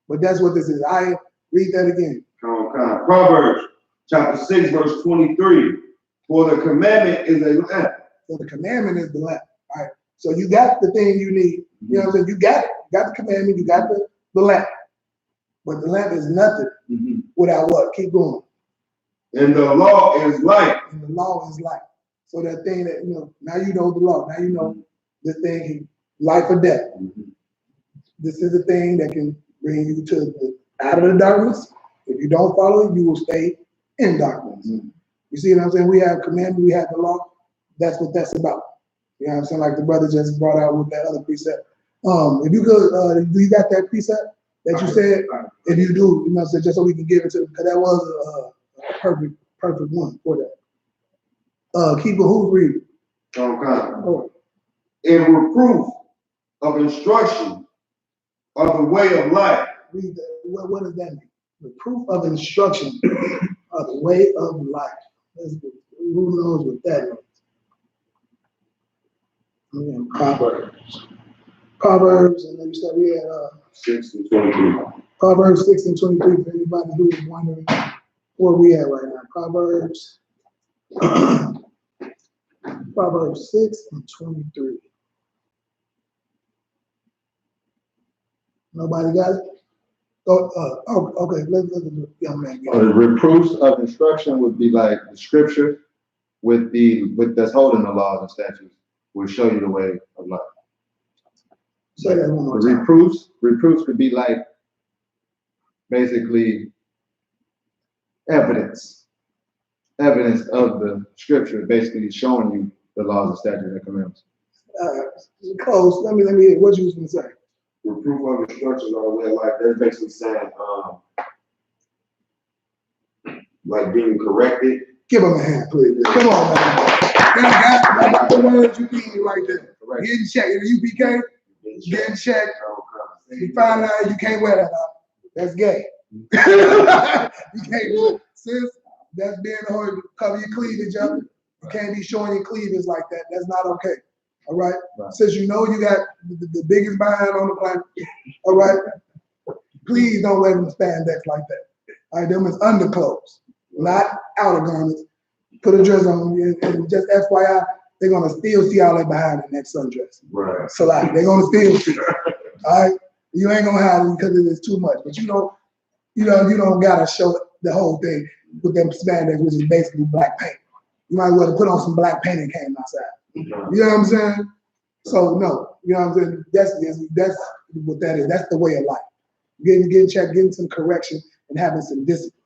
But that's what this is. I read that again.
Proverbs chapter 6, verse 23. For the commandment is a lamp.
So the commandment is the lamp. All right. So you got the thing you need. You know what I'm saying? You got it. You got the commandment. You got the lamp. But the lamp is nothing without what? Keep going.
And the law is light.
And the law is light. So that thing that, now you know the law. Now you know the thing, life or death. This is the thing that can bring you out of the darkness. If you don't follow it, you will stay in darkness. You see what I'm saying? We have commandment, we have the law. That's what that's about. You know what I'm saying? Like the brother just brought out with that other precept. If you could, do you got that precept that you said? If you do, so just so we can give it to them, because that was a perfect one for that. Keep it, who's reading?
In reproof of instruction of the way of life.
Read that. What does that mean? Reproof of instruction of the way of life. Who knows what that means? Proverbs, and then you said we had
6 and 23.
Proverbs 6 and 23. For anybody who is wondering where we at right now, Proverbs 6 and 23. Nobody got it? Okay. Let's do it. Young man.
The reproofs of instruction would be like the scripture with that's holding the laws and statutes will show you the way of life.
Say that one more
The
time.
reproofs could be like basically evidence of the scripture, basically showing you the laws and statutes and commandments.
Close. Let me hear what you was gonna say.
Reproof of instructions on the way of life. They're basically saying, like being corrected.
Give him a hand, please. Come on, man. That's the words you need right there.
Correct.
Getting checked. U.P.K. Getting checked. You find out you can't wear that up. That's gay. You can't, sis. That's being a whore. Cover your cleavage up. You can't be showing your cleavage like that. That's not okay. All right? Since you know you got the biggest behind on the planet, all right? Please don't let them spandex like that. All right, them is underclothes, not outer garments. Put a dress on, and just FYI, they're gonna still see all that behind in that sundress.
Right.
So like, they're gonna still see. All right? You ain't gonna hide it because it is too much. But you don't gotta show the whole thing with them spandex, which is basically black paint. You might as well put on some black paint and came outside. You know what I'm saying? So no, you know what I'm saying? That's what that is. That's the way of life. Getting checked, getting some correction, and having some discipline.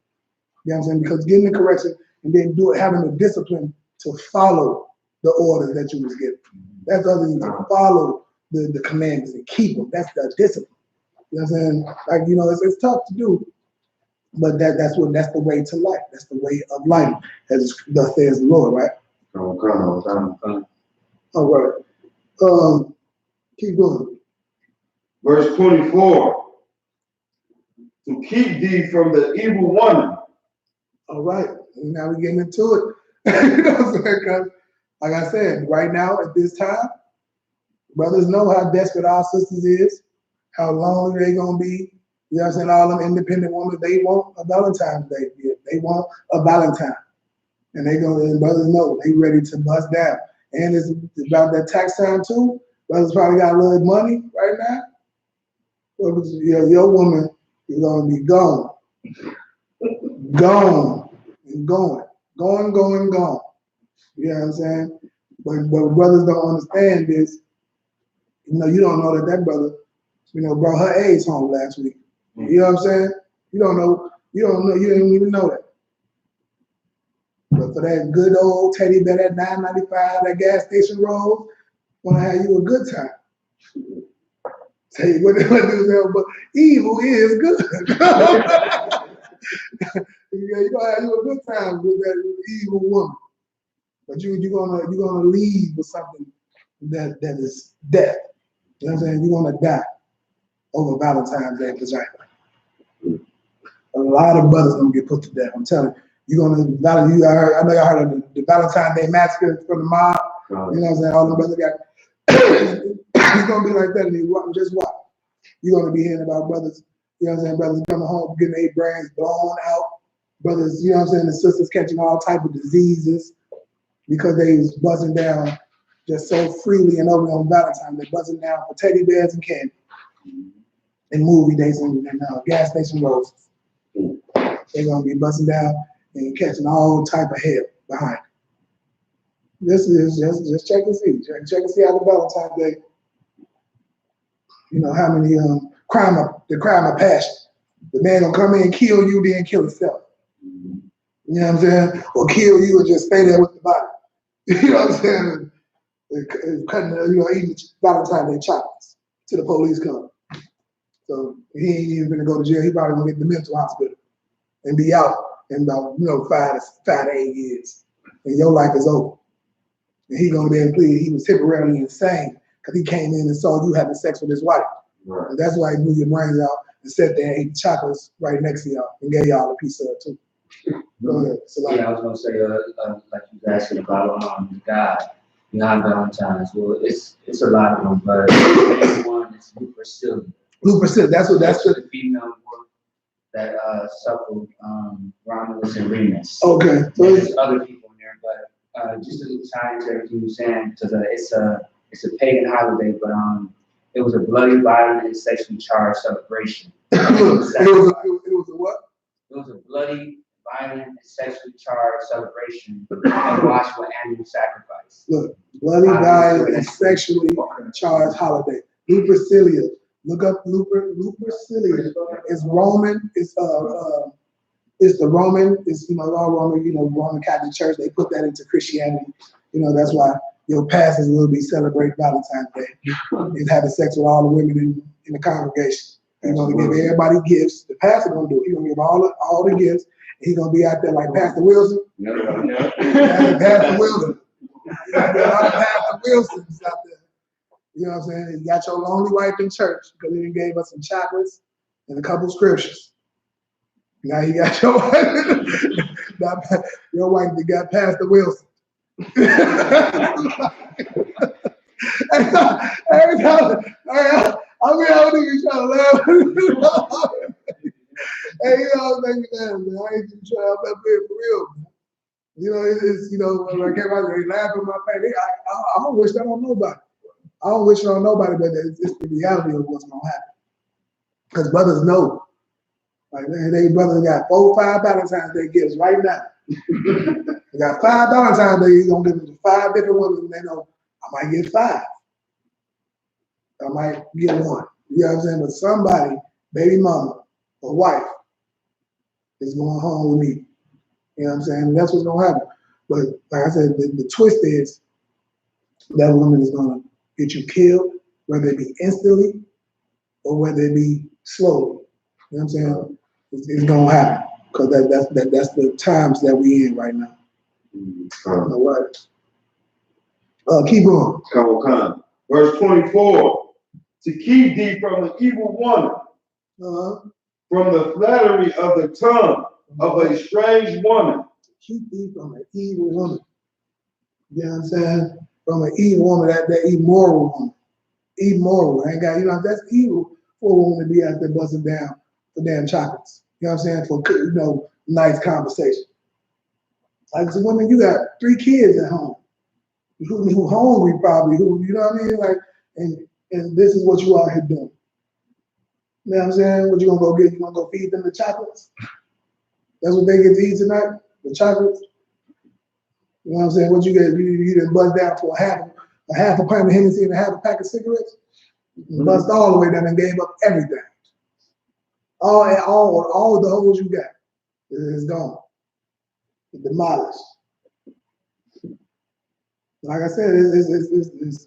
You know what I'm saying? Because getting the correction and then having the discipline to follow the orders that you was given. That's the other thing, to follow the commandments and keep them. That's the discipline. You know what I'm saying? Like, you know, it's tough to do, but that's the way to life. That's the way of life, as thus says the Lord, right?
Come.
All right. Keep going.
Verse 24. To keep thee from the evil one.
All right. And now we're getting into it. You know what I'm saying? Because, like I said, right now at this time, brothers know how desperate our sisters is, how lonely they gonna be. You know what I'm saying? All them independent women, they want a Valentine's Day gift. They want a Valentine. And brothers know they ready to bust down. And it's about that tax time too. Brothers probably got a little money right now. Your woman is gonna be gone. Gone and going. Gone. You know what I'm saying? But brothers don't understand this. You know, you don't know that brother, you know, brought her AIDS home last week. You know what I'm saying? You didn't even know that. But for that good old teddy bear, that $9.95, that gas station roll, wanna have you a good time. Tell you what they do, but evil is good. You're gonna have you a good time with that evil woman. But you're gonna leave with something that is death. You know what I'm saying? You're gonna die over Valentine's Day vagina. A lot of brothers gonna get put to death. I'm telling you, I know y'all heard of the Valentine's Day massacre from the mob. You know what I'm saying? All the brothers got it's gonna be like that, and just watch. You're gonna be hearing about brothers, you know what I'm saying, brothers coming home getting their brains blown out, brothers, you know what I'm saying, the sisters catching all type of diseases because they was buzzing down just so freely and over on Valentine's. They buzzing down for teddy bears and candy and movie dates and gas station roses. They're gonna be buzzing down and catching all type of hell behind it. This is just check and see. Check and see how the Valentine's Day, you know, how many the crime of passion. The man gonna come in and kill you, then kill himself. You know what I'm saying? Or kill you and just stay there with the body. You know what I'm saying? Cutting, eating Valentine's Day chocolates till the police come. So he ain't even gonna go to jail. He probably gonna get the mental hospital and be out in about 5 to 8 years, and your life is over. And he gonna be able to plead he was temporarily insane because he came in and saw you having sex with his wife. Right. And that's why he blew your brains out and sat there and ate chocolates right next to y'all and gave y'all a piece of it too. Go ahead.
Yeah, I was gonna say, like you was asking about God behind Valentine's. Well, it's a lot of them, but the main one is Lupercilia.
Lupercilia, that's
the female work that suffered Romulus and Remus.
Okay. So
there's other people in there, but just to tie into everything you're saying, because it's a pagan holiday, but it was a bloody, violent, and sexually charged celebration.
it was a what?
It was a bloody, violent, and sexually charged celebration and washed with annual sacrifice.
Look, bloody, violent, and sexually charged holiday. Lupercilia. Look up Lupercilia. It's Roman. It's the Roman. It's all Roman. Roman Catholic Church. They put that into Christianity. That's why your pastors will be celebrating Valentine's Day and having sex with all the women in the congregation. He's gonna give everybody gifts. The pastor gonna do it. He's gonna give all the gifts. He's gonna be out there like Pastor Wilson. Pastor Wilson. A lot of Pastor Wilsons out there. You know what I'm saying? You got your lonely wife in church because he gave us some chocolates and a couple scriptures. Now you got your wife. Your wife that got Pastor Wilson. Every time, I don't even try to laugh. Hey, I'm thinking that, man. I ain't even trying to laugh for real, man. When I came out, they laugh in my face. I don't wish that on nobody. I don't wish it on nobody, but it's the reality of what's gonna happen. Because brothers know. Like, man, they brothers got 4 or 5 Valentine's Day gifts right now. You got 5 Valentine's Day, you're gonna give it to 5 different women, and they know I might get 5. I might get 1. You know what I'm saying? But somebody, baby mama or wife, is going home with me. You know what I'm saying? And that's what's gonna happen. But like I said, the twist is that woman is gonna get you killed, whether it be instantly or whether it be slowly. You know what I'm saying? It's gonna happen because that's the times that we in right now. All right. Keep going.
Come. Verse 24. To keep thee from the evil woman, from the flattery of the tongue of a strange woman.
Keep thee from an evil woman. You know what I'm saying? From an evil woman, that immoral woman. Immoral. Ain't got, you know, that's evil for a woman to be out there busting down for damn chocolates. You know what I'm saying? For, you know, nice conversation. Like, so women, you got 3 kids at home. Who hungry probably, who, you know what I mean? Like, and this is what you out here doing. You know what I'm saying? What you gonna go get? You gonna go feed them the chocolates? That's what they get to eat tonight? The chocolates? You know what I'm saying? What you get? You done bust down for a half a pint of Hennessy and a half a pack of cigarettes? You bust all the way down and gave up everything. All the holes you got is gone. It's demolished. Like I said, it's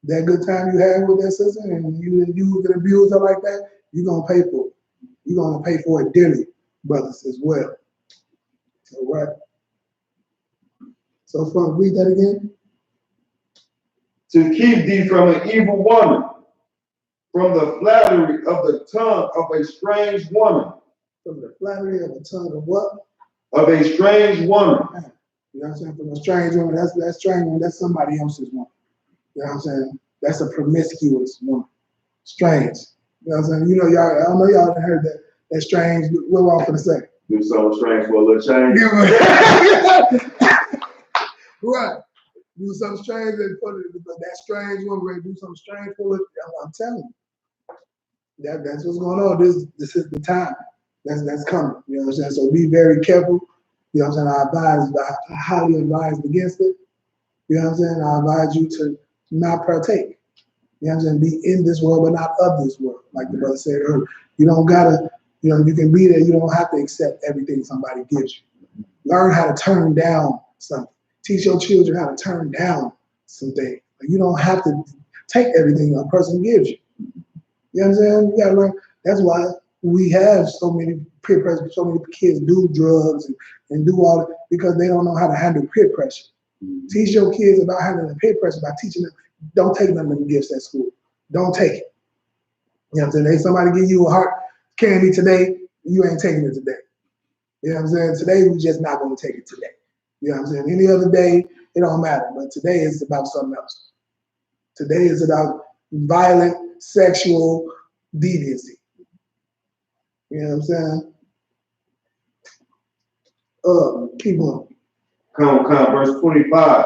that good time you had with that sister and you used and abused her like that, you're gonna pay for it. You're gonna pay for it dearly, brothers, as well. All right. So read that again.
To keep thee from an evil woman, from the flattery of the tongue of a strange woman.
From the flattery of the tongue of what?
Of a strange woman.
You know what I'm saying? From a strange woman, that's strange woman, that's somebody else's woman. You know what I'm saying? That's a promiscuous woman. Strange. You know what I'm saying? You know, y'all, I don't know y'all heard that strange, what we're all gonna say.
Do something strange for a little change.
Right. Do something strange but that strange woman ready to do something strange for it. I'm telling you. That's what's going on. This is the time. That's coming. You know what I'm saying? So be very careful. You know what I'm saying? I highly advise against it. You know what I'm saying? I advise you to not partake. You know what I'm saying? Be in this world, but not of this world. Like the brother said earlier. You don't gotta, you know, you can be there. You don't have to accept everything somebody gives you. Learn how to turn down something. Teach your children how to turn down some things. Like you don't have to take everything a person gives you. You know what I'm saying? You gotta learn. That's why we have so many peer pressure, so many kids do drugs and do all that because they don't know how to handle peer pressure. Teach your kids about handling peer pressure by teaching them, don't take none of them gifts at school. Don't take it. You know what I'm saying? If somebody give you a heart candy today, you ain't taking it today. You know what I'm saying? Today, we just not gonna take it today. You know what I'm saying? Any other day, it don't matter. But today is about something else. Today is about violent sexual deviancy. You know what I'm saying? Keep going.
Come, verse 25.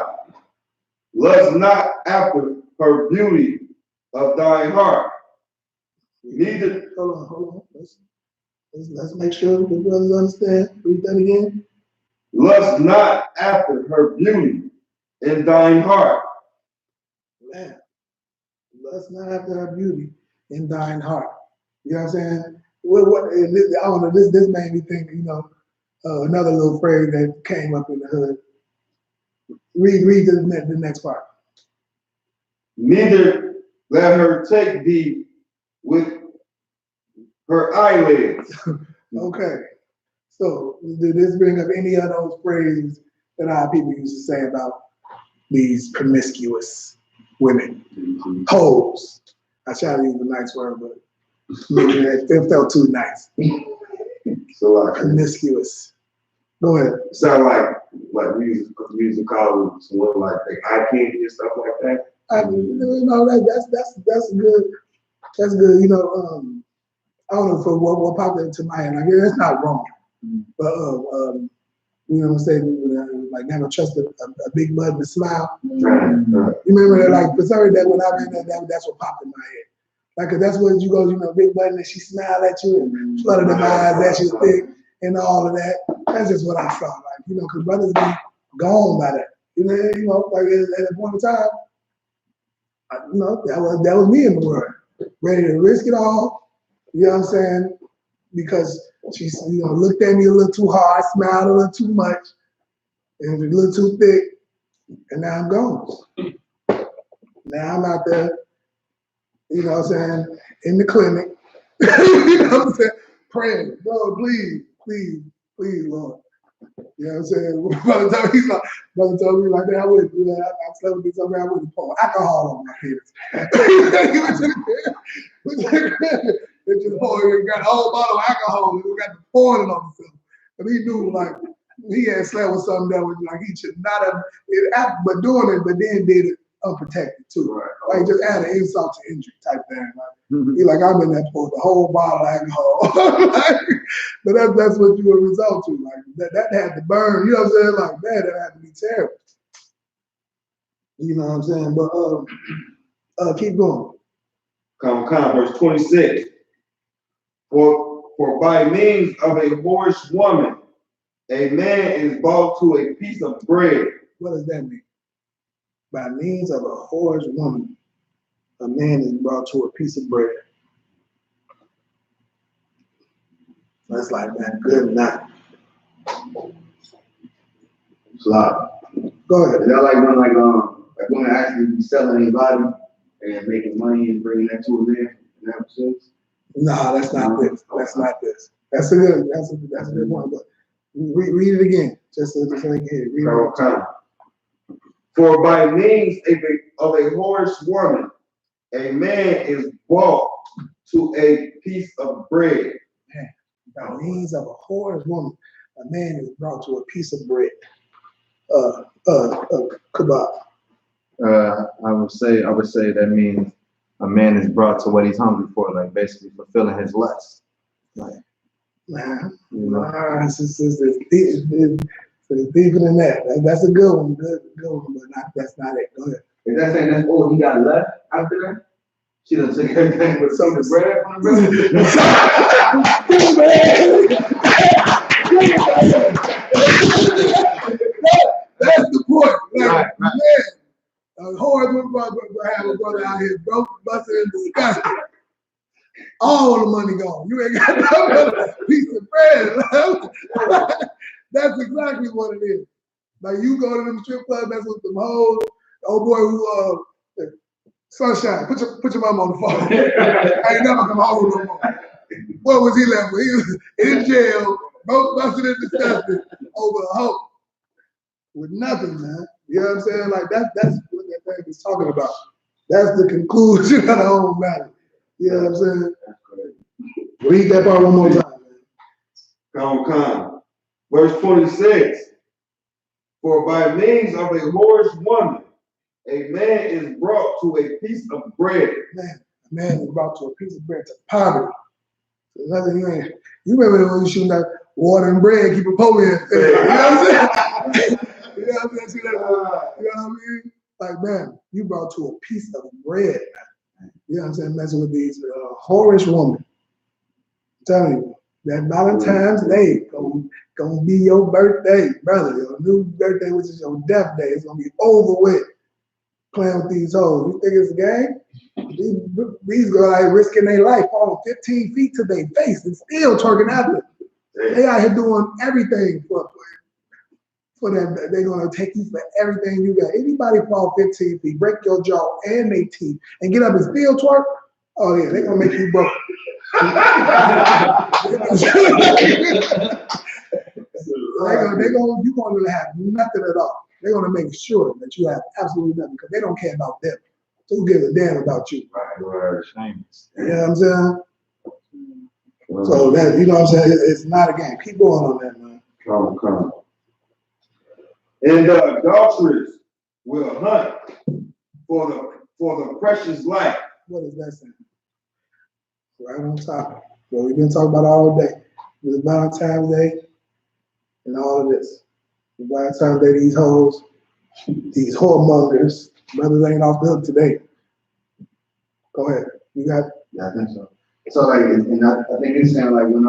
Lust not after her beauty of thine heart. Neither.
Hold on. Let's make sure the brothers understand. Read that again.
Lust not after her beauty in thine heart.
Man, lust not after her beauty in thine heart. You know what I'm saying? I don't know. This made me think. You know, another little phrase that came up in the hood. Read the next part.
Neither let her take thee with her eyelids.
Okay. So did this bring up any of those phrases that our people used to say about these promiscuous women? Hoes. I try to use a nice word, but it felt too nice.
So like
Promiscuous. Go ahead.
Sound like we used to call someone like the eye candy and stuff like that.
I mean, you know, that's good. That's good. You know, I don't know for what popped into my head. Like, yeah, that's not wrong. But you know what I'm saying? Like never trust a big bud with a smile. You remember that? Like for some reason, when I read that's what popped in my head. Like, 'cause that's what you go, you know, big bud and she smiled at you and flutter them eyes, that shit thick and all of that. That's just what I felt like, you know, 'cause brothers be gone by that. Like at a point in time, that was me in the world, ready to risk it all. You know what I'm saying? Because she, looked at me a little too hard, smiled a little too much, and was a little too thick, and now I'm gone. Now I'm out there, you know what I'm saying, in the clinic, you know what I'm saying, praying, Lord, please, please, please, Lord. You know what I'm saying? Brother told me like that, I wouldn't do that. I slept with somebody, I wouldn't pour alcohol on my penis. He went to the crib. They just poured, got a whole bottle of alcohol, and we got to pour it on himself. And he knew, like, he had slept with something that was like, he should not have, but doing it, but then did it unprotected too. Right. Like, just add an insult to injury type thing. Like, he like, I'm in that pour the whole bottle of alcohol. But that's what you would result to. Like, that had to burn. You know what I'm saying? Like, man, that had to be terrible. You know what I'm saying? But keep going.
Verse 26. For by means of a whorish woman, a man is brought to a piece of bread.
What does that mean? By means of a whorish woman, a man is brought to a piece of bread. That's like, man, good night.
It's a lot.
Go ahead.
Is that like when women actually be selling their body and making money and bringing that to a man? In that sense?
No, that's not this. That's not this. That's a good one. But read it again, just so they can hear it. Read it again.
For by means of a whorish woman, a man is brought to a piece of bread.
Man, by means of a whorish woman, a man is brought to a piece of bread. Kebab.
I would say that means a man is brought to what he's hungry for, like basically fulfilling his lust. Like,
it's deeper than that. That's a good one, good one, but that's not it. Go ahead.
Is that saying that's all he got left after that? She done took everything with some of the bread from the
That's the point. Like, man, a horrible brother have a brother out here broke, busted, and disgusted. All the money gone. You ain't got no piece of bread. That's exactly what it is. Like, you go to them strip clubs, mess with them hoes. Old boy who Sunshine, put your mom on the phone. I ain't never come home no more. What was he left with? He was in jail, broke, busted, and disgusted over a hoe. With nothing, man. You know what I'm saying? Like, that's what that thing is talking about. That's the conclusion of the whole matter. You know what I'm saying? Read that part one more time, man.
Come. Verse 26. For by means of a whorish woman, a man is brought to a piece of bread.
Man, a man is brought to a piece of bread, to poverty. Nothing you remember when you shooting that water and bread, keep a pole in. You know what I'm saying? You know what I'm saying? You know what I mean? Like, man, you brought to a piece of bread. You know what I'm saying? Messing with these whorish women. I'm telling you, that Valentine's Day gonna be your birthday, brother. Your new birthday, which is your death day, it's gonna be over with. Playing with these hoes. You think it's a game? These girls are risking their life, falling 15 feet to their face and still twerking after. They out here doing everything for them. They're gonna take you for everything you got. Anybody fall 15 feet, break your jaw and their teeth, and get up and still twerk, oh yeah, they're gonna make you broke. You gonna have nothing at all. They're gonna make sure that you have absolutely nothing because they don't care about them. So who gives a damn about you?
Right.
You know what I'm saying? So that, you know what I'm saying? It's not a game. Keep going on that, man.
Come. And the adulterers will hunt for the precious life.
What is that saying? Right on top. What we've been talking about all day. The Valentine's Day and all of this. The Valentine's Day, these hoes, these whoremongers, brothers ain't off the hook today. Go ahead. You got it?
Yeah, I think so. So like, and I think it's saying like when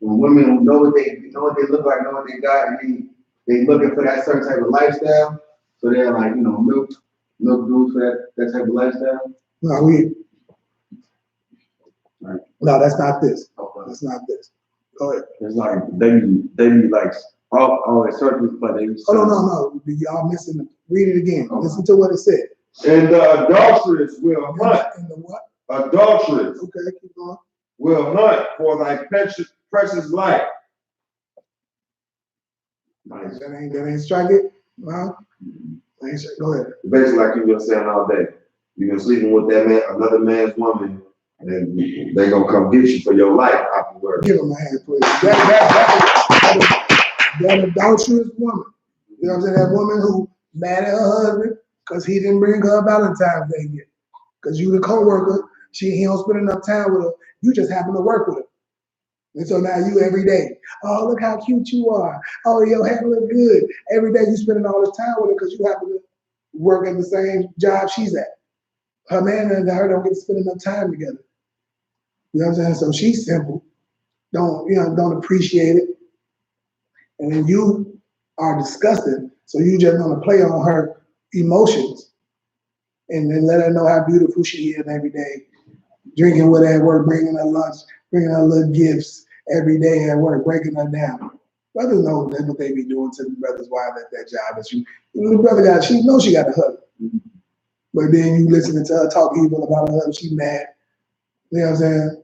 women know what they look like, know what they got, and they they looking for that certain type of lifestyle. So they're like, you know, milk dudes for that type of lifestyle.
No, that's not this.
Okay.
That's not this. Go ahead.
It's like they be like all in circles, but they.
Oh no. Y'all missing it. Read it again.
Okay.
Listen to what it said.
And the adulteress will hunt.
And the what?
Adulteress
Okay, keep going.
will hunt for thy precious life. Nice.
That ain't strike it. No. Go ahead.
Basically, like you been saying all day, you been sleeping with that man, another man's woman, and they gonna come get you for your life afterwards.
Give him a hand, please. That adulterous woman. You know what I'm saying? That woman who mad at her husband because he didn't bring her a Valentine's Day gift. Because you the co-worker, he don't spend enough time with her. You just happen to work with her. And so now you every day, oh, look how cute you are. Oh, your hair look good. Every day you spending all this time with her because you happen to work at the same job she's at. Her man and her don't get to spend enough time together. You know what I'm saying? So she's simple. Don't appreciate it. And then you are disgusted. So you just want to play on her emotions and then let her know how beautiful she is every day. Drinking with her at work, bringing her lunch, bringing her little gifts every day at work, breaking her down. Brothers know that's what they be doing to the brothers' wives at that job. That the brother she knows she got a husband. But then you listening to her talk evil about her husband, she mad. You know what I'm saying?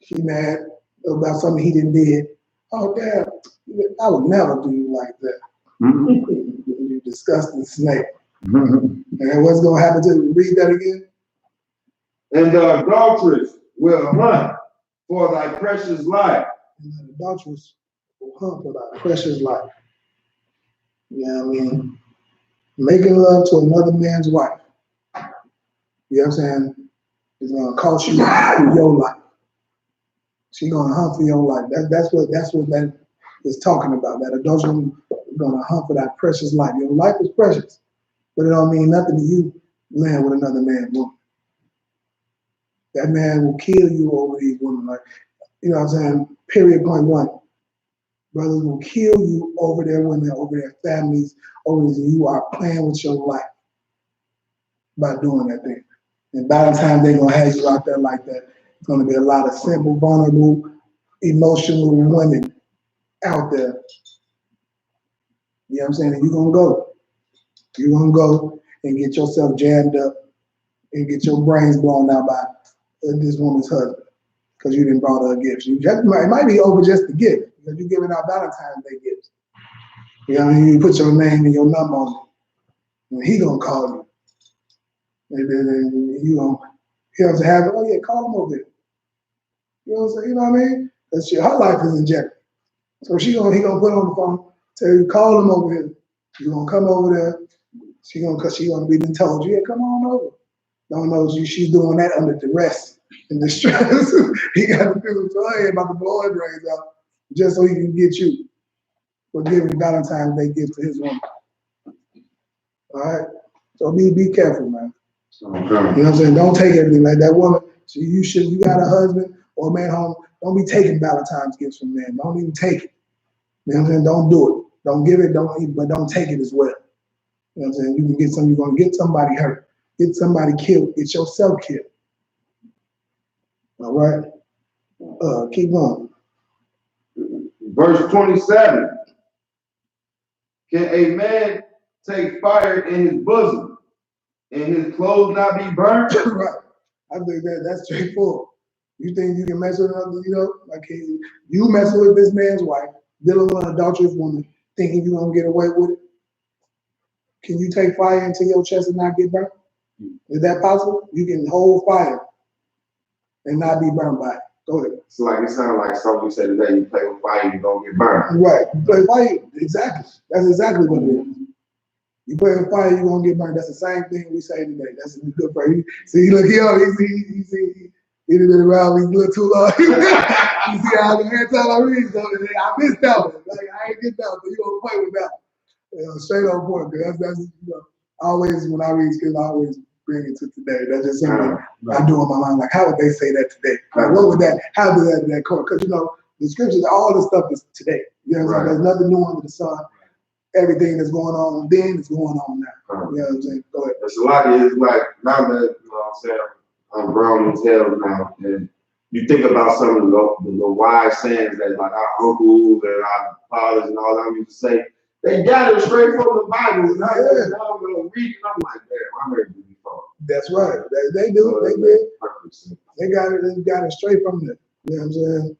She mad about something he didn't did. Oh, damn, I would never do you like that. You disgusting snake. And what's going to happen to you? Read that again.
And the adulteress will hunt for thy precious life.
And the adulteress will hunt for thy precious life. You know what I mean? Making love to another man's wife. You know what I'm saying? It's going to cost you your life. She's going to hunt for your life. That's what that is talking about. That adultery is going to hunt for that precious life. Your life is precious, but it don't mean nothing to you laying with another man's woman. That man will kill you over these women. Like, you know what I'm saying? Period, point one. Brothers will kill you over their women, over their families, over this. You are playing with your life by doing that thing. And by the time they're going to have you out there like that, it's going to be a lot of simple, vulnerable, emotional women out there. You know what I'm saying? And you're going to go. You're going to go and get yourself jammed up and get your brains blown out by this woman's husband because you didn't brought her a gift. It might be over just the gift because you're giving out Valentine's Day gifts. You know what I mean? You put your name and your number on it. And he going to call you. And then you going to have to have it. Oh, yeah, call him over here. You know what I'm saying? You know what I mean? Because her life is in jeopardy. So he gonna put on the phone, tell you, call him over here. You gonna come over there. Cause she gonna be been told, yeah, come on over. Don't know she's doing that under duress and distress. He got to feel so he about to blow her brains out just so he can get you for giving Valentine's Day gift to his woman. All right? So be careful, man.
Okay.
You know what I'm saying? Don't take everything like that woman. So you got a husband or a man home, don't be taking Valentine's gifts from men. Don't even take it. You know what I'm saying? Don't do it. Don't give it, but don't take it as well. You know what I'm saying? You can get you're gonna get somebody hurt, get somebody killed, get yourself killed. All right? Keep going.
Verse 27. Can a man take fire in his bosom and his clothes not be burnt?
Right. I think that's straightforward. You think you can mess with another, like you messing with this man's wife, dealing with an adulterous woman, thinking you're gonna get away with it? Can you take fire into your chest and not get burnt? Is that possible? You can hold fire and not be burned by it. Go ahead.
It's like, it sounds like something you said today, you play with fire, you're gonna get burned.
Right. You play with fire, exactly. That's exactly what it is. You play with fire, you're gonna get burned. That's the same thing we say today. That's a good for you. See, look, he did it around me a little too long. You see how every time I read something, I missed that one. Like, I ain't get that one, but you gonna play with that one. Straight on point, because that's always, when I read scripture, I always bring it to today. That's just something I do in my mind. Like, how would they say that today? Like, what would that, how did that quote? Because, the scriptures, all this stuff is today. You know what I'm saying? There's nothing new under the sun. everything that's going on then is going on now. You know what I'm saying? Go ahead.
It's a lot is like, now that, you know what I'm saying, I'm grown as hell now, and you think about some of the wise sayings that like our uncles and our fathers and all that used to say, they got it straight from the Bible. Now I'm gonna read it, I'm like, damn, I heard it before.
That's right. They do.
So
They did. They got it straight from them. You know what I'm saying?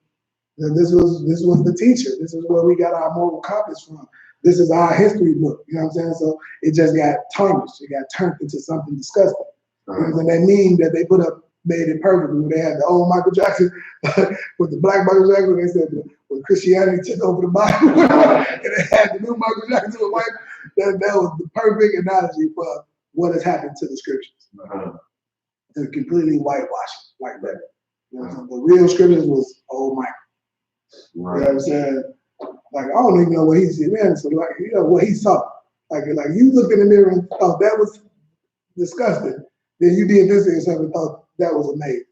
And this was the teacher. This is where we got our moral compass from. This is our history book. You know what I'm saying? So it just got tarnished. It got turned into something disgusting. And that meme that they put up made it perfect. When they had the old Michael Jackson with the black Michael Jackson, they said when Christianity took over the Bible, and they had the new Michael Jackson with white. That was the perfect analogy for what has happened to the scriptures. And completely whitewashed like that. You know, the real scriptures was old Michael. You know what I'm saying? Like, I don't even know what he said, man. So like, you know what he saw. Like you looked in the mirror and thought that was disgusting. Then you did this to yourself and thought that was amazing.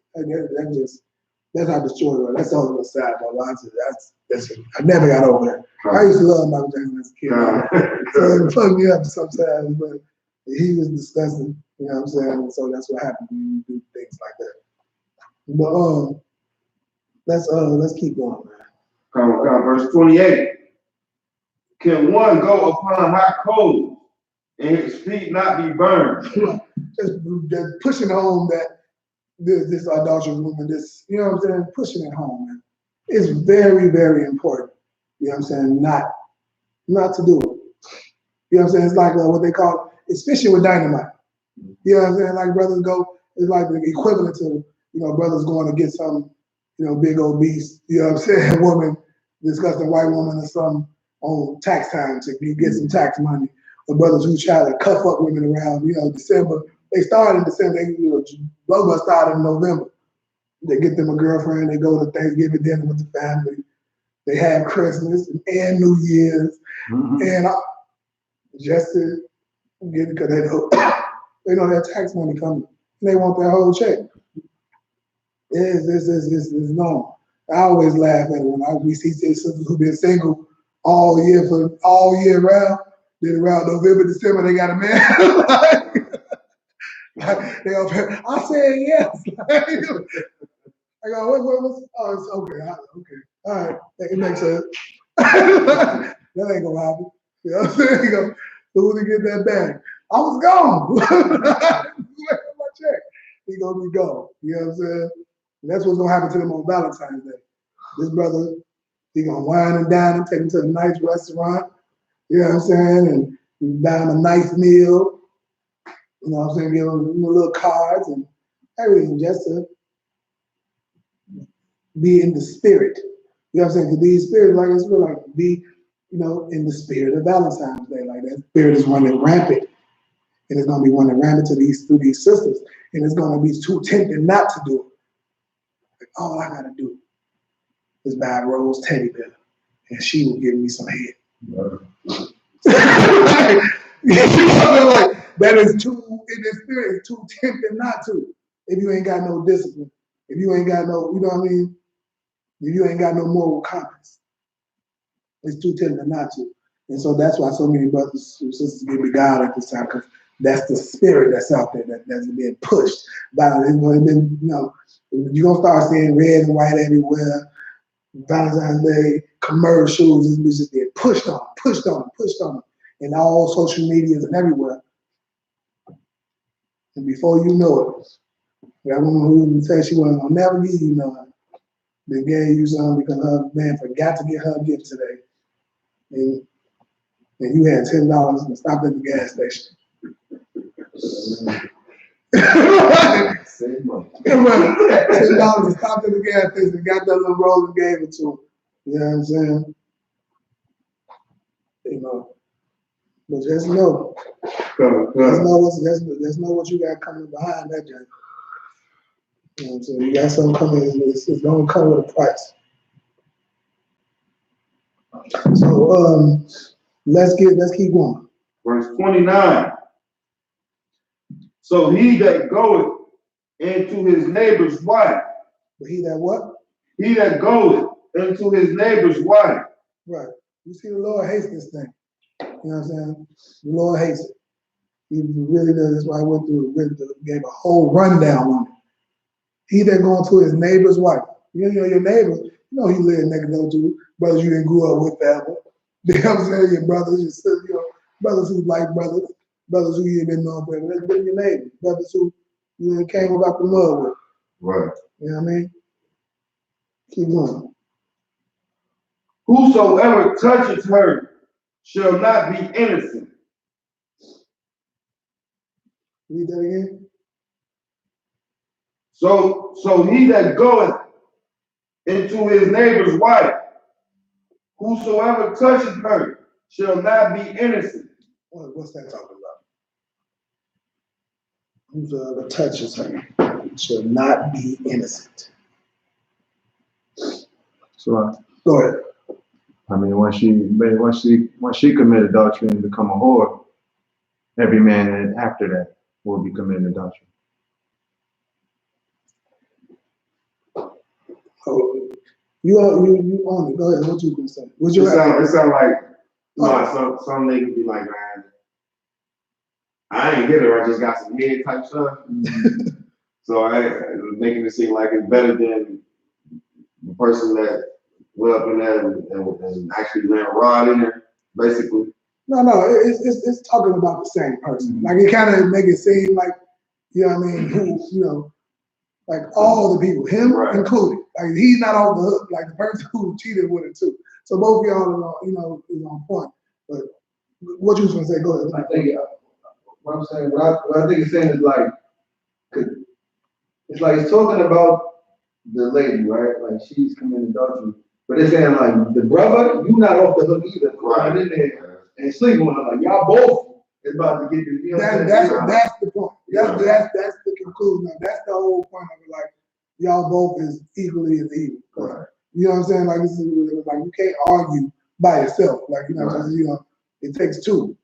That's how destroyed it. That's all the side though. I never got over that. I used to love Michael Jackson as a kid. So it fucked me up sometimes, but he was disgusting. You know what I'm saying? And so that's what happens when you do things like that. But let's keep going, man.
Come, verse 28. Can one go upon hot coals and his feet not be burned?
Just pushing home that this adulterous woman, this, you know what I'm saying, pushing it home, man. It's very, very important. You know what I'm saying? Not to do it. You know what I'm saying? It's like what they call, it's fishing with dynamite. You know what I'm saying? Like brothers go, it's like the equivalent to, you know, brothers going to get some, you know, big old beast, you know what I'm saying, woman, disgusting white woman or something on tax time to get some tax money. Or brothers who try to cuff up women around, you know, December. They started in December, Boba started in November. They get them a girlfriend, they go to Thanksgiving dinner with the family. They have Christmas and New Year's. And just to get, because they know their tax money coming. And they want their whole check. It's normal. I always laugh at it when we see sisters who've been single all year round. Then around November, December, they got a man. They all pay. I said yes. I go, what's, oh, it's okay. Okay. All right. It makes sense. That ain't gonna happen. You know what I'm saying? You go, who to get that bag? I was gone. My check. He gonna be gone. You know what I'm saying? And that's what's gonna happen to them on Valentine's Day. This brother, he gonna wine and dine and take him to a nice restaurant. You know what I'm saying? And buy him a nice meal. You know what I'm saying? Give him little cards and everything just to be in the spirit. You know what I'm saying? To be in spirit, like it's really like be, you know, in the spirit of Valentine's Day. Like that spirit is running rampant. And it's gonna be running rampant through these sisters. And it's gonna be too tempting not to do it. Like, all I gotta do is buy a Rose teddy bear and she will give me some head. Like, that is too, in the spirit, it's too tempting not to. If you ain't got no discipline, if you ain't got no, you know what I mean? If you ain't got no moral compass, it's too tempting not to. And so that's why so many brothers and sisters get beguiled at this time, because that's the spirit that's out there that's being pushed by, you know, you're gonna start seeing red and white everywhere. Valentine's Day commercials, it's just being pushed on them, in all social medias and everywhere. And before you know it, that woman who said she wasn't gonna never give you nothing, they gave you something because her man forgot to get her a gift today. And you had $10 and stopped at the gas station. $10 and stopped at the gas station and got that little roll and gave it to him. You know what I'm saying? You know. But just know. Just know what you got coming behind that journey. You know what I'm saying? You got something coming, it's gonna come with a price. So let's keep going.
Verse 29. So he that goeth into his neighbor's wife.
But he that what?
He that goeth into his neighbor's wife.
Right. You see, the Lord hates this thing. You know what I'm saying? The Lord hates it. He really does. That's why I went through gave a whole rundown on it. He that going to his neighbor's wife. You know your neighbor, you know he lived next door to brothers you didn't grow up with forever. You know what I'm saying? Your brothers, your sisters, you know, brothers who like brothers who you ain't been known forever. That's been your neighbor. Brothers who you came about the mud with.
Right.
You know what I mean? Keep going.
Whosoever touches her shall not be innocent.
Read that again.
So he that goeth into his neighbor's wife, whosoever touches her shall not be innocent.
What's that talking about? Whosoever touches her shall not be innocent.
So
Go ahead.
I mean, once she committed adultery and become a whore, every man after that will be committing adultery.
Oh, you on it. Go ahead. What you gonna say? What's your
It sound like, you know, some niggas be like, man, I ain't hit her, I just got some head type stuff. So I making it seem like it's better than the person that went up in there and actually ran a rod in there, basically.
No, it's talking about the same person. Like it kind of make it seem like, you know what I mean, who, you know, like all the people, him included. Like he's not off the hook, like the person who cheated with it too. So both of y'all are, you know, is on point. But what you was gonna say, go ahead.
I think what I'm saying, what I think it's saying is like, it's like it's talking about the lady, right? Like she's committing adultery. But it's saying like the brother, you not off the hook either. Right in there and sleeping with her. Like y'all both is about to get you. You know
that's the point. That's the conclusion. That's the whole point of it. Like y'all both is equally as evil.
Right.
You know what I'm saying? Like this is like you can't argue by yourself. Like you know, just, you know, it takes two.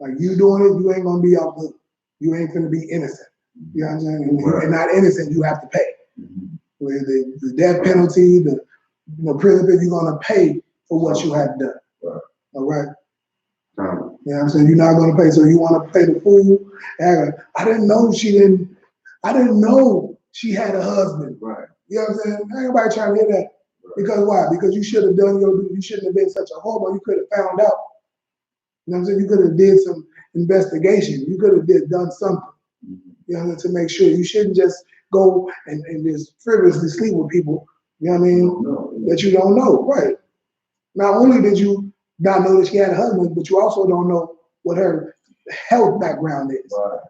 Like you doing it, you ain't gonna be off the. You ain't gonna be innocent. You know what I'm saying? And not innocent, you have to pay. With the death penalty, the prison, you're gonna pay for what you have done.
Right.
All right. You know what I'm saying? You're not gonna pay, so you want to pay the fool. I didn't know she had a husband.
Right.
You know what I'm saying? Ain't nobody trying to hear that. Right. Because why? Because you should have done you shouldn't have been such a homo. You could have found out. You know what I'm saying? You could have did some investigation. You could have done something. You know, to make sure you shouldn't just go and just frivolously sleep with people, you know what I mean, that you don't know, right? Not only did you not know that she had a husband, but you also don't know what her health background is. Right.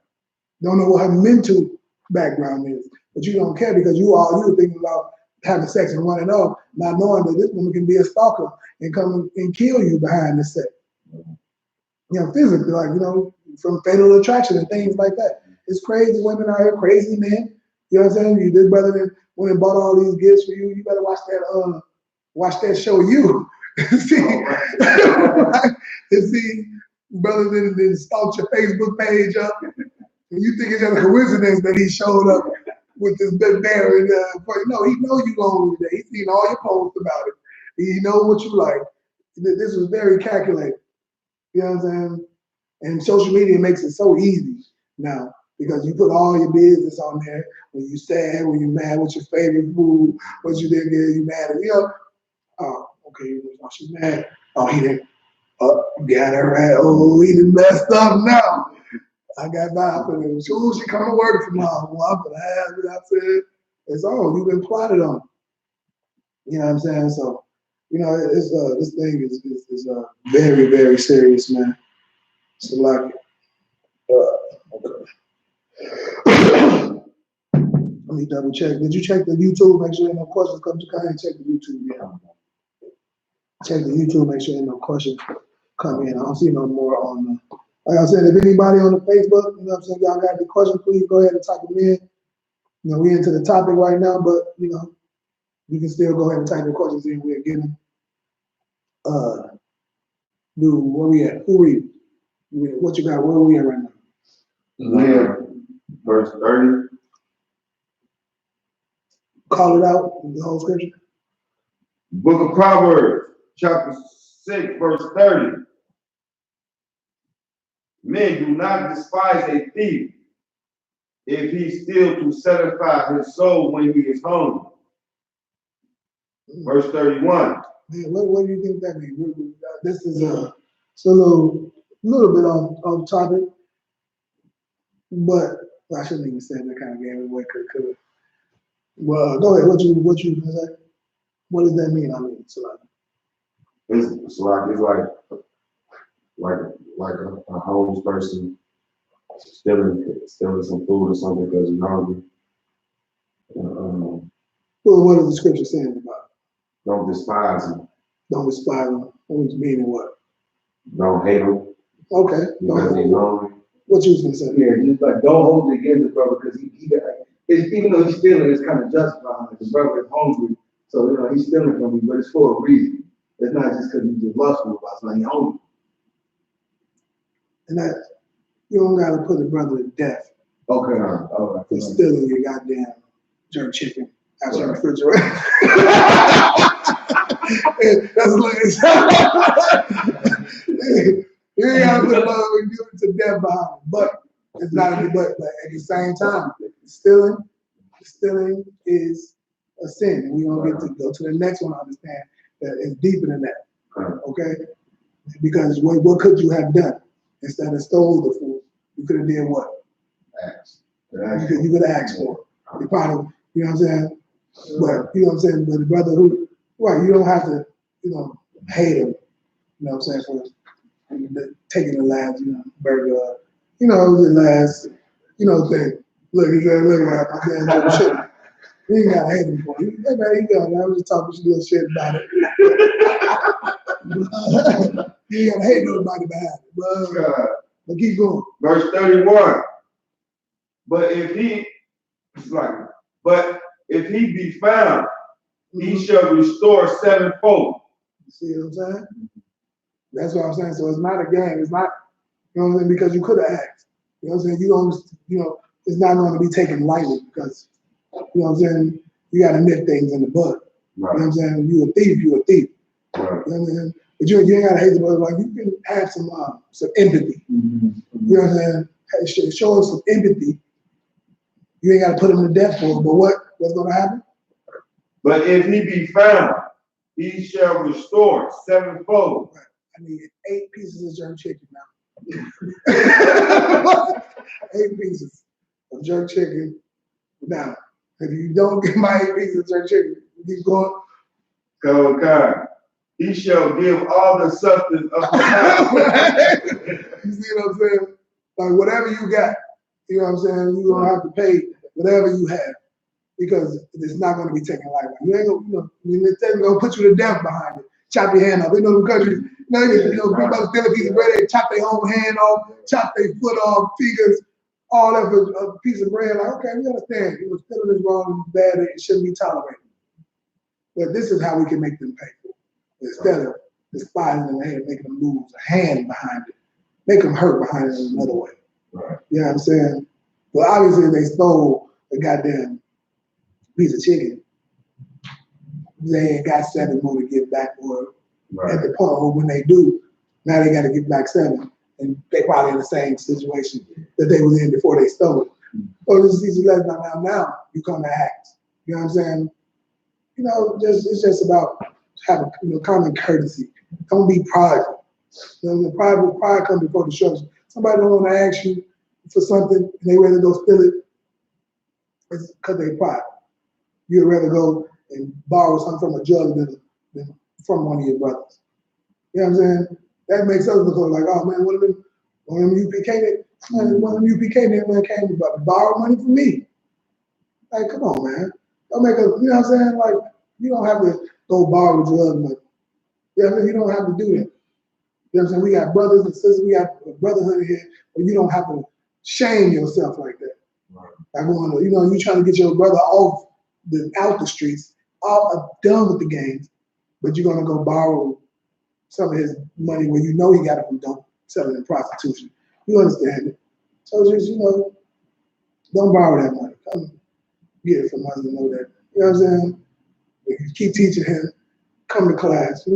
Don't know what her mental background is. But you don't care because you were thinking about having sex and running off, not knowing that this woman can be a stalker and come and kill you behind the sex. You know, physically, like, you know, from fatal attraction and things like that. It's crazy women out here, crazy men. You know what I'm saying? You this brother that went and bought all these gifts for you. You better watch that show You. See, and see, brother then stalked your Facebook page up. And you think it's just a coincidence that he showed up with this big bear and no, he know you on today. He's seen all your posts about it. He know what you like. This was very calculated. You know what I'm saying? And social media makes it so easy now because you put all your business on there. When you sad, when you mad, what's your favorite food, what you didn't get, you mad at, you know. Oh, okay, oh, she's mad. Oh, he didn't. Got her right. Oh, he done messed up now. I got by for him. Soon she come to work tomorrow. Well, I'm gonna have it. I said, it's on. You've been plotted on. You know what I'm saying? So, you know, it's this thing is very, very serious, man. So like, okay. Let me double check. Did you check the YouTube? Make sure there no questions come to come in. Check the YouTube. Yeah. Check the YouTube. Make sure there no questions come in. I don't see no more on. Like I said, if anybody on the Facebook, you know what I'm saying, y'all got any questions, please go ahead and type them in. You know, we're into the topic right now, but you know, you can still go ahead and type your questions in. We're getting. Dude, where we at? Who read? What you got? Where we at right now?
Yeah. Verse 30.
Call it out, the whole scripture.
Book of Proverbs, chapter 6, verse 30. Men, do not despise a thief if he steals to satisfy his soul when he is hungry. Verse 31.
Man, what do you think that means? This is it's a little bit on topic, but I shouldn't even say that. Kind of gave it away. Well, go ahead. What you gonna say? What does that mean? I mean,
It's like a homeless person stealing some food or something because he's hungry.
well, what is the scripture saying about it?
Don't despise him.
Don't despise him. What you mean and what?
Don't hate him
Okay.
because he's hungry.
What you was gonna say?
Yeah, just like don't hold it against the brother because he got, even though he's stealing, it's kind of justified. Like the brother is hungry, so you know he's stealing from me, but it's for a reason. It's not just because he's just lustful about something. He's hungry.
And that you don't gotta put a brother to death
Okay, all right.
for stealing your goddamn jerk chicken out your refrigerator. That's like you ain't gotta put a brother to death behind him. But it's not but at the same time, stealing is a sin. And we're gonna get to go to the next one, understand that it's deeper than that. Okay? Because what could you have done? Instead of stole the food, you could have did what?
Ask.
You could have asked for it. You probably, you know what I'm saying? But you know what I'm saying? But the brother who, right, you don't have to, hate him, you know what I'm saying, for taking the last, burger, the last, thing. Look, he got my damn shit. You ain't gotta hate him for it. Hey man, I was just talking some little shit about it. You ain't gotta hate nobody behind it. But keep going.
Verse 31. But if he be found, he shall restore sevenfold.
You see what I'm saying? That's what I'm saying. So it's not a game. It's not, you know what I'm saying, because you could have asked. You know what I'm saying? It's not going to be taken lightly because, you know what I'm saying, you got to nip things in the bud.
Right.
You know what I'm saying? You a thief, you a thief.
Right.
You know what I'm saying? But you ain't got to hate the brother. Like, you can have some empathy.
Mm-hmm.
You know what I'm saying? Show us some empathy. You ain't got to put him to death for it. But what's going to happen?
But if he be found, he shall restore sevenfold.
Right. I need 8 pieces of jerk chicken now. 8 pieces of jerk chicken. Now, if you don't get my 8 pieces of jerk chicken, keep going.
Go, God. He shall give all the substance of the house.
You see what I'm saying? Like whatever you got, you know what I'm saying? You're gonna have to pay whatever you have because it's not gonna be taken lightly. You ain't gonna, they're gonna put you to death behind it. Chop your hand off. You know the countries, people steal a piece of bread, they chop their own hand off, chop their foot off, fingers, all that for a piece of bread. Like, okay, we understand. You know, stealing is wrong, it's bad, it shouldn't be tolerated. But this is how we can make them pay for it. Instead of despising them and making them lose a hand behind it, make them hurt behind it in another way.
Right.
You know what I'm saying? Well, obviously they stole a goddamn piece of chicken. They ain't got 7 more to give back, or at the point where when they do, now they got to give back 7, and they probably in the same situation that they was in before they stole it. So this is easy lesson now you come to act. You know what I'm saying? It's just about having common courtesy. Don't be prideful. Pride comes before destruction. Somebody don't want to ask you for something and they rather go steal it, it's because they pride. You'd rather go and borrow something from a judge than from one of your brothers. You know what I'm saying? That makes us look like, oh man, one of them U.P.K. man came to borrow money from me. Like, come on, man. Don't make us, you know what I'm saying? Like, you don't have to go borrow drug money. You know what I mean? You don't have to do that. You know what I'm saying? We got brothers and sisters, we got a brotherhood here, but you don't have to shame yourself like that.
Right.
Like, you trying to get your brother out the streets, all done with the games, but you're gonna go borrow some of his money where you know he got it from selling in prostitution. You understand it. So just, don't borrow that money. Come get it from us and know that. You know what I'm saying? You keep teaching him, come to class,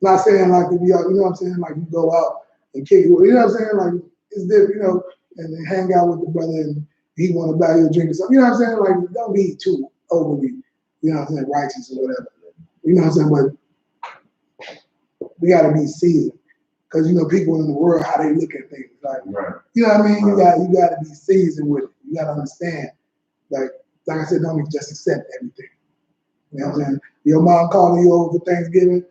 Not saying like, you know what I'm saying? Like you go out and kick it. You know what I'm saying? Like, it's different, you know, and then hang out with the brother and he want to buy you a drink or something. You know what I'm saying? Like, don't be too overly, you know what I'm saying, righteous or whatever. You know what I'm saying? But we got to be seasoned. Because, you know, people in the world, how they look at things. Like, you know what I mean? You got to be seasoned with it. You got to understand. Like I said, don't just accept everything. You know what I'm saying? Your mom calling you over for Thanksgiving,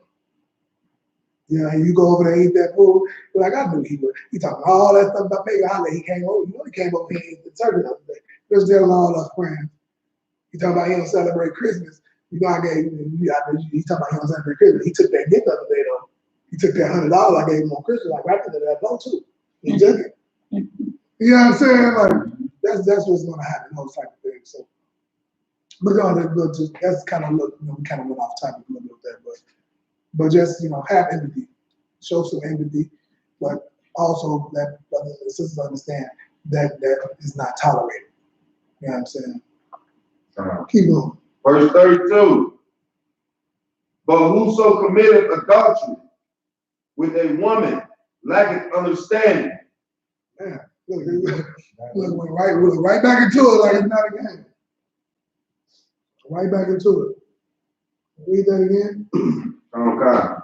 you know, and you go over there and eat that food. You're like, I knew he would. He talking all that stuff about Peggy Holiday. He came over. You know, he came over here and ate the turkey the other day. Just telling all us friends. He talking about he don't celebrate Christmas. You know, he talking about he don't celebrate Christmas. He took that gift the other day, though. He took that $100 I gave him on Christmas, like right into that low too. He took it. You know what I'm saying? Like that's what's gonna happen, those type of things. So, but no, that's kind of look, you know, we kind of went off topic a little bit with that, but just, you know, have empathy, show some empathy, but also that brothers and sisters understand that is not tolerated. You know what I'm saying? Keep going.
Verse 32. But whoso committeth adultery with a woman lacketh understanding.
Man, look, right back into it like it's not a game. Right back into it. Read that again.
Okay.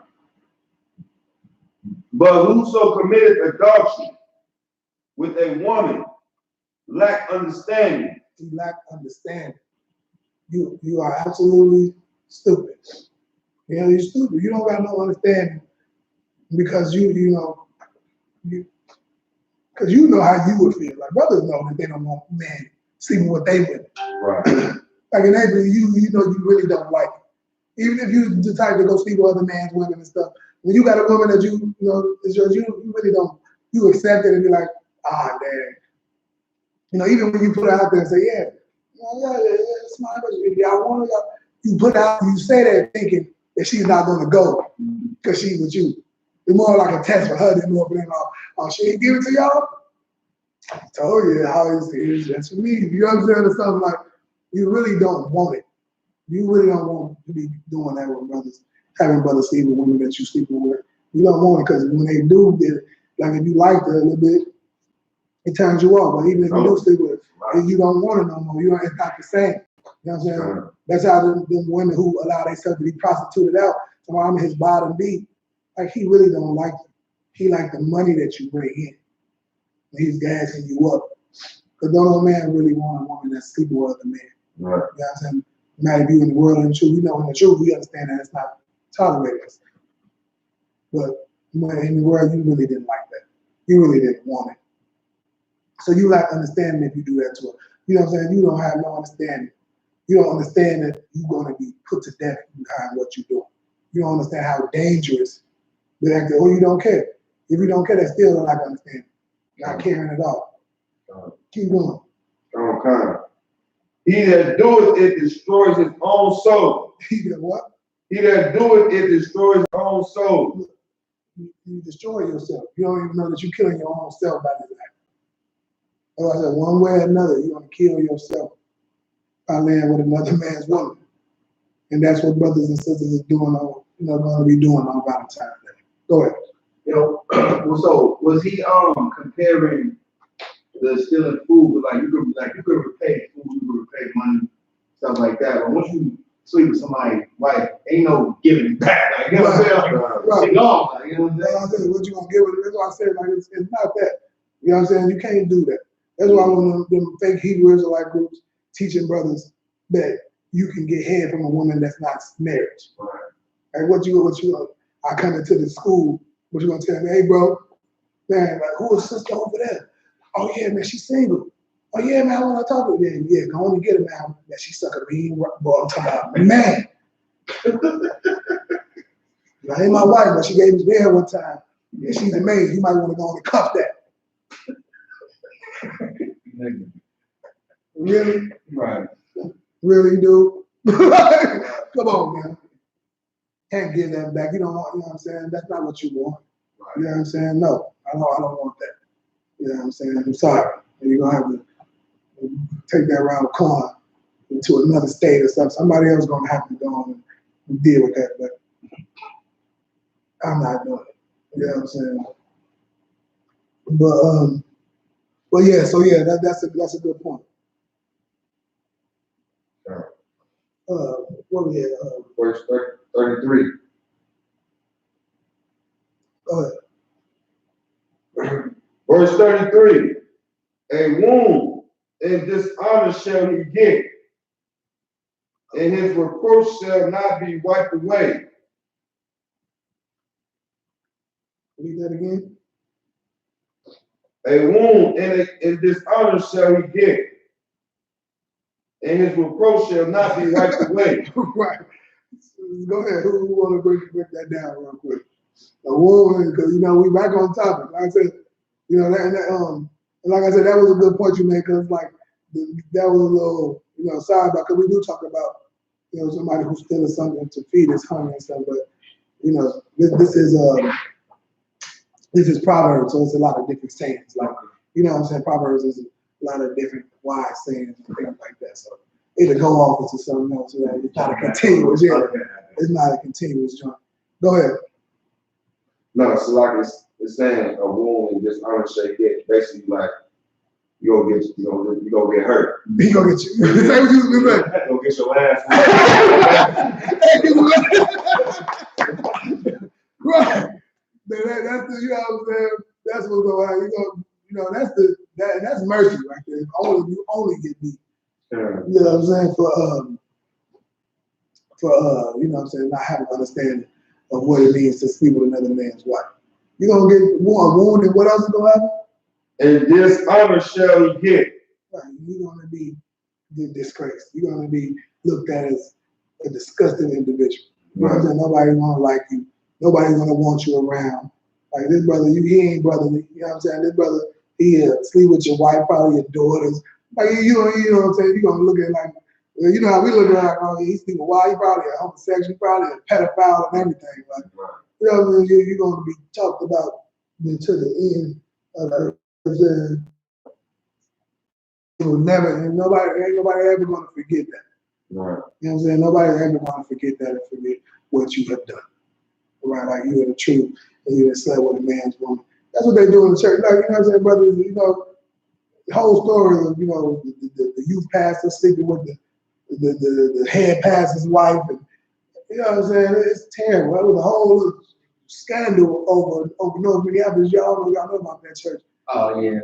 But whoso committeth adultery with a woman lack understanding.
You lack understanding. You are absolutely stupid. You know, you're stupid. You don't got no understanding because because you know how you would feel. Like brothers know that they don't want men sleeping with they women.
Right.
Like in neighbor, you know you really don't like it. Even if you the type to go sleep with other man's women and stuff, when you got a woman that you know is yours, you really don't, you accept it and be like, ah, damn. You know, even when you put it out there and say, yeah, it's my husband. If y'all want to, you put out, you say that thinking that she's not going to go because she's with you. It's more like a test for her than more than, oh, she ain't give it to y'all? I told you how it's that's for me. You understand or something like, you really don't want it. You really don't want to be doing that with brothers, having brothers sleep with women that you sleeping with. You don't want it because when they do get it, like if you like her a little bit, it turns you off. But even if you do sleep with her, you don't want it no more. You don't, it's not the same. You know what I'm saying? That's how them women who allow themselves to be prostituted out. So I'm his bottom beat. Like he really don't like you. He like the money that you bring in. He's gassing you up. Because no man really want a woman that's sleeping with other men.
Right.
You know what I'm saying? No matter if you in the world and the truth, we know in the truth, we understand that it's not tolerated. But in the world, you really didn't like that. You really didn't want it. So you lack understanding if you do that to her. You know what I'm saying? You don't have no understanding. You don't understand that you're going to be put to death behind what you're doing. You don't understand how dangerous the act is, or you don't care. If you don't care, that's still not understanding. Not caring at all. Keep going.
Okay. He that doeth it destroys his own soul.
He that what?
He that doeth it destroys his own soul.
You destroy yourself. You don't even know that you're killing your own self by this act. Like I said, one way or another, you're going to kill yourself by laying with another man's woman. And that's what brothers and sisters are doing on, going to be doing on Valentine's Day. Go ahead.
So was he comparing the stealing food with like you could repay food, you could repay money, stuff like that. But once you sleep with somebody's wife, ain't no giving it back. Like, you know what I'm saying?
Right.
It's gone. Like, you know what I'm saying?
What you gonna give it? That's why I said like it's not that. You know what I'm saying? You can't do that. That's why when them fake Hebrew Israelite groups teaching brothers that you can get head from a woman that's not married.
Right.
Like what you I come into the school, what you gonna tell me? Hey bro, man, like who is sister over there? Oh yeah, man, she's single. Oh yeah, man, I want to talk to her. Yeah, go on and get her, man. That she suck a mean boy. I'm talking about man. I ain't my wife, but she gave me beer one time. Yeah, she's amazing. You might want to go on and cuff that. Really?
Right.
Really, dude? Come on, man. Can't give that back. You don't want, you know what I'm saying? That's not what you want.
Right.
You know what I'm saying? No, I don't want that. You know what I'm saying? I'm sorry. And you're gonna have to take that round of corn into another state or something. Somebody else gonna have to go on and deal with that, but I'm not doing it. You know what I'm saying? But yeah, so yeah, that's a good point. What we had?
Verse 33.
Go ahead.
Verse 33. A wound and dishonor shall he get, and his reproach shall not be wiped away.
Read that again.
A wound and dishonor shall he get, and his reproach shall not be wiped away.
Right. Go ahead. Who want to break that down real quick? A woman, because we back on topic. Like I said, and like I said, that was a good point you made, because like that was a little sidebar, because we do talk about somebody who's stealing something to feed his hunger and stuff, but this is Proverbs, so it's a lot of different sayings. Like what I'm saying, Proverbs is a lot of different wise sayings and things like that. So it'll go off into something else. Right? It's not a continuous. Yeah, it's not a continuous joint. Go ahead.
No, so like it's saying a wound and dishonor shall he get. Basically, like you gonna get hurt.
He gonna get you. Say what you was gonna say.
Gonna get your ass.
Right. That's the, what I'm saying. That's what's going on. That's mercy right there. You only get beat.
Yeah.
You know what I'm saying? For what I'm saying, not having understanding of what it means to sleep with another man's wife. You're gonna get more wounded. What else is gonna happen?
And dishonor shall he get.
Right. You're gonna be disgraced. You're gonna be looked at as a disgusting individual. You know what I'm saying? Nobody's gonna like you. Nobody's gonna want you around. Like this brother, he ain't brotherly. You know what I'm saying? This brother, he sleep with your wife, probably your daughters. Like you know what I'm saying? You're gonna look at it like, how we look at it, like, he's sleeping with wife, he probably a homosexual, probably a pedophile and everything. Like, you know what I'm saying? You're gonna be talked about to the end of the earth. It will never, ain't nobody ever gonna forget that.
Right.
You know what I'm saying? Nobody's ever gonna forget that and forget what you have done. Right, like you were the truth and you had slept with a man's woman. That's what they do in the church. Like, you know what I'm saying, brothers, the whole story of, the youth pastor sleeping with the head pastor's wife, and you know what I'm saying? It's terrible. It was a whole scandal over North Minneapolis. Y'all know about that church.
Oh yeah,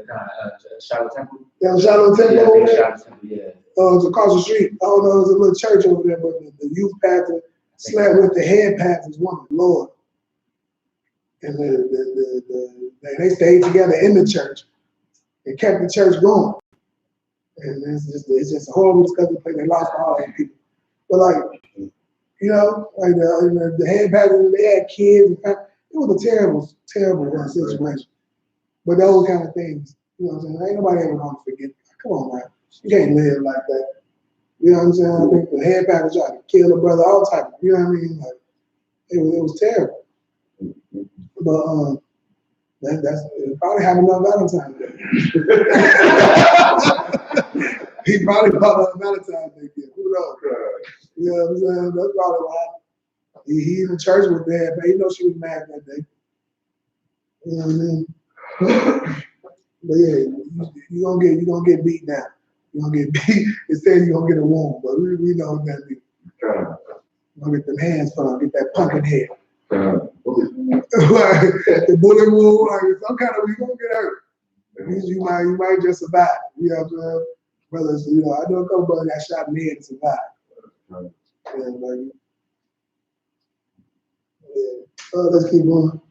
Shalom Temple.
That was Shalom Temple over there?
Shalom Temple, yeah.
It's across the street. I don't know, it was a little church over there, but the youth pastor slept with the head pastor's woman, Lord. And they stayed together in the church and kept the church going. And it's just a horrible, disgusting place. They lost all their people. But like the head pastor, they had kids. It was a terrible, terrible situation. But those kind of things, you know what I'm saying? Ain't nobody ever gonna forget. Come on, man. You can't live like that. You know what I'm saying? I think the head pastor tried to kill a brother, all type of, you know what I mean? Like, it was terrible. But that's probably happened on Valentine's Day. He probably bought on Valentine's Day gift. Who knows? You know what I'm saying? That's probably what happened. He in the church with that, but he know she was mad that day. You know what I mean? But yeah, you're gonna get beat down. You're gonna get beat. Instead, you're gonna get a wound, but we know what that means. You're gonna get them hands put on, get that pumpkin head. Like the bullet wound, like some kind of, you gonna get hurt. You might just survive. You know what I'm saying? Brothers, I know a couple brothers got shot in the head and survived. Let's keep going.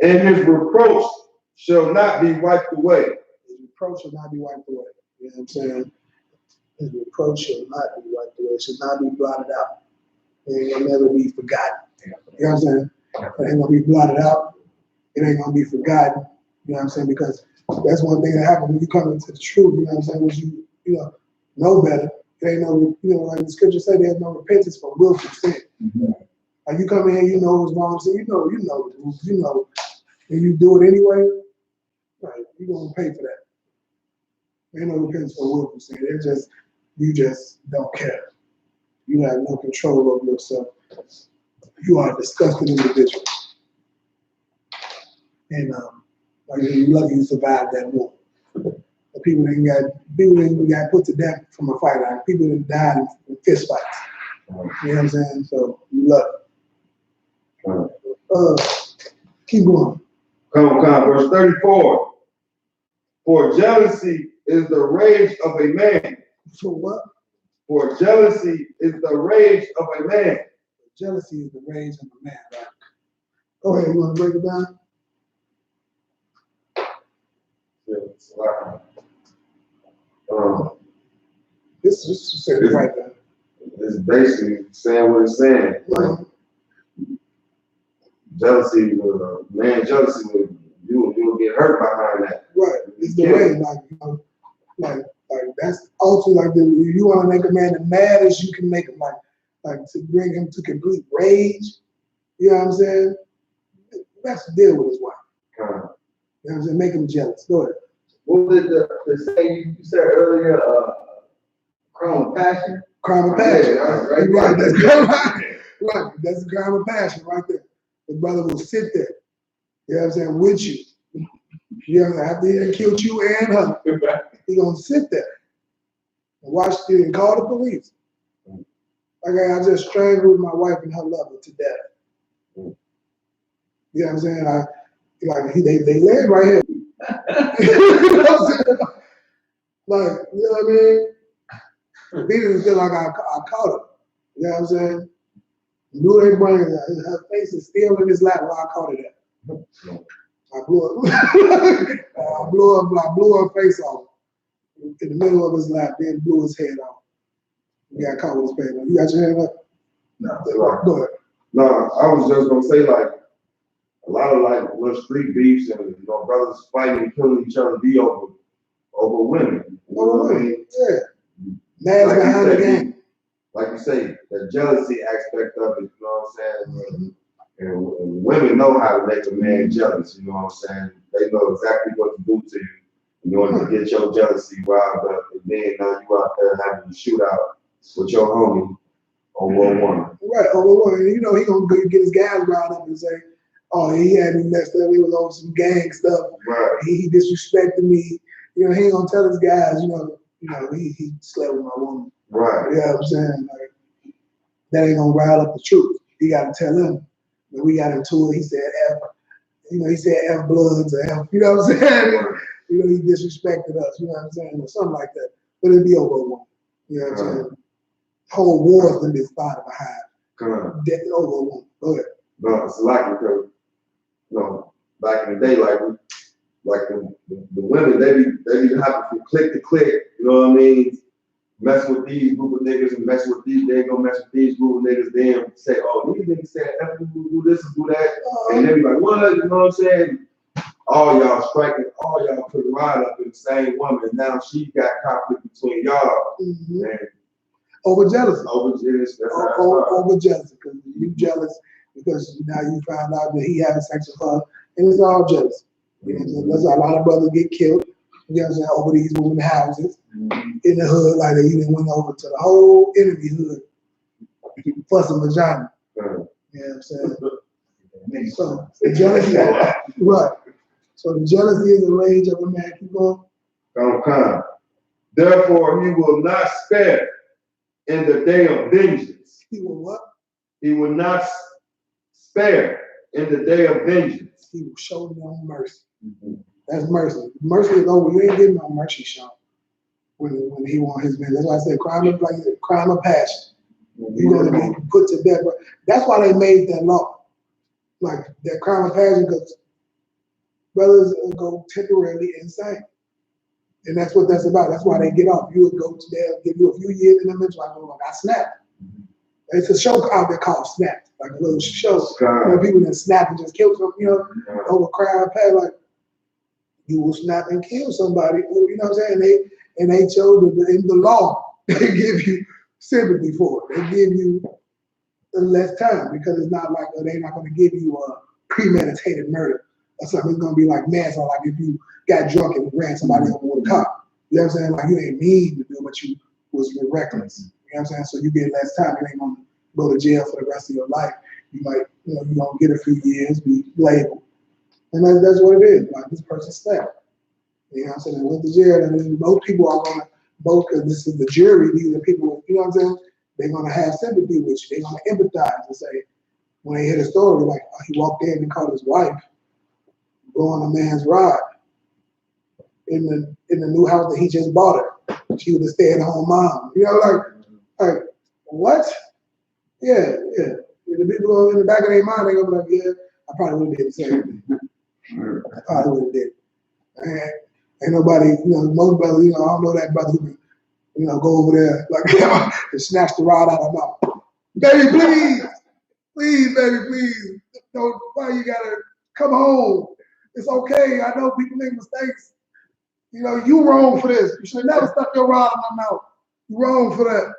And his reproach shall not be wiped away.
His reproach shall not be wiped away. You know what I'm saying? His reproach shall not be wiped away. It should not be blotted out. It ain't gonna never be forgotten. You know what I'm saying? It ain't gonna be blotted out. It ain't gonna be forgotten. You know what I'm saying? Because that's one thing that happens when you come into the truth. You know what I'm saying? When you know better. It ain't no, like the scripture said, there's no repentance for willful sin. Mm-hmm. Like you come in here, you know what's wrong, so you know the rules, and you do it anyway, right? You're gonna pay for that. Ain't no repentance for willful sin. It's just you just don't care. You have no control over yourself. You are a disgusting individual. And Like you're lucky you survived that war. The people that got put to death from a fight, like people that died in fist fights. You know what I'm saying? So you lucky. Keep going.
Come, verse 34. For jealousy is the rage of a man.
For what?
For jealousy is the rage of a man.
Jealousy is the rage of a man, right? Go ahead, you want to break it down? This is right there.
It's basically saying what it's saying. Like, jealousy, jealousy, you'll get hurt behind that.
Right. It's the rage, like that's also like you want to make a man as mad as you can make him, like to bring him to complete rage. You know what I'm saying? That's to deal with his wife. You know what I'm saying? Make him jealous. Go ahead.
What did the saying you said earlier? Crime of passion.
Crime of passion.
Yeah,
right. That's right. That's the crime of passion right there. The brother will sit there. You know what I'm saying? With you. You know, after he done killed you and her, he gonna sit there and watch it and call the police. Like I just strangled my wife and her lover to death. You know what I'm saying? They live right here. You know what I'm saying? Like, you know what I mean? He didn't feel like I caught her. You know what I'm saying? Blew their brains out. Her face is still in his lap while I caught it at. I blew her face off in the middle of his lap, then blew his head off. We got caught with his face. You got your hand up?
No,
go ahead.
No, I was just gonna say like a lot of like little street beefs and brothers fighting and killing each other be over women. You know what I mean?
Yeah. Man's
like
behind the game.
Like you say, the jealousy aspect of it, you know what I'm saying? And women know how to make a man jealous, you know what I'm saying? They know exactly what to do to you in order to get your jealousy riled up. And then now you out there having to shoot out with your homie over a woman.
Right, over a woman. You know, he gonna get his guys riled up and say, oh, he had me messed up. He was on some gang stuff.
Right.
He disrespected me. You know, he ain't gonna tell his guys, he slept with my woman.
Right.
You know what I'm saying? Like, that ain't gonna rile up the truth. You gotta tell him. When we got into it, he said F, he said F bloods or F, you know what I'm saying? He disrespected us, you know what I'm saying? Or something like that. But it'd be over one. You know what I'm saying? Whole war's been this body behind. Death over one. Go ahead.
No, it's like because, back in the day, like the women, they be hopping from click to click, you know what I mean? Mess with these group of niggas and mess with these, they ain't gonna mess with these group of niggas, then say, oh, these niggas said F do this and do that. And they be like, what? You know what I'm saying? All y'all striking, all y'all put right up in the same woman, and now she got conflict between y'all.
Over jealousy.
Over jealousy.
Over jealousy, because you jealous because now you found out that he having sex with her, and it's all jealousy. There's a lot of brothers get killed, you know what I'm saying, over these women houses in the hood, like they even went over to the whole enemy hood, fussing vagina. You know what I'm saying? So the jealousy, right. So the jealousy is the rage of a man. Keep going.
Therefore, he will not spare in the day of vengeance.
He will what?
He will not spare in the day of vengeance.
He will show no mercy. That's mercy. Mercy is over. You ain't getting no mercy shown when he want his vengeance. That's why I said crime of passion. You're going to be put to death. But that's why they made that law. Like that crime of passion, because brothers go temporarily insane. And that's what that's about. That's why they get off. You would go to them, give you a few years in the mental, like, I snapped. It's a show out there called Snapped, like a little show. Where people that snap and just kill some, over crime of passion, like you will snap and kill somebody, you know what I'm saying? And they chose in the law, they give you sympathy for it. They give you less time because it's not like they're not going to give you a premeditated murder or something. It's going to be like manslaughter, like if you got drunk and ran somebody over with a car. You know what I'm saying? Like you ain't mean to do it, but you was reckless. You know what I'm saying? So you get less time. You ain't going to go to jail for the rest of your life. You might, you're going to get a few years, be labeled. And that's what it is. Like this person slept. You know what I'm saying? They went to jail, and then both people are gonna because this is the jury. These are people. You know what I'm saying? They're gonna have sympathy with you. They're gonna empathize and say when they hear the story, like he walked in and caught his wife blowing a man's rod in the new house that he just bought her. She was a stay-at-home mom. You know, like what? Yeah. The people in the back of their mind, they gonna be like, yeah, I probably would have did the same thing. I probably would have did. Ain't nobody, you know, most brothers, you know, I don't know that brother who can, you know, go over there like and snatch the rod out of my mouth. Baby, please, baby, please. Don't, why you gotta come home? It's okay. I know people make mistakes. You know, you wrong for this. You should have never stuck your rod in my mouth. You wrong for that.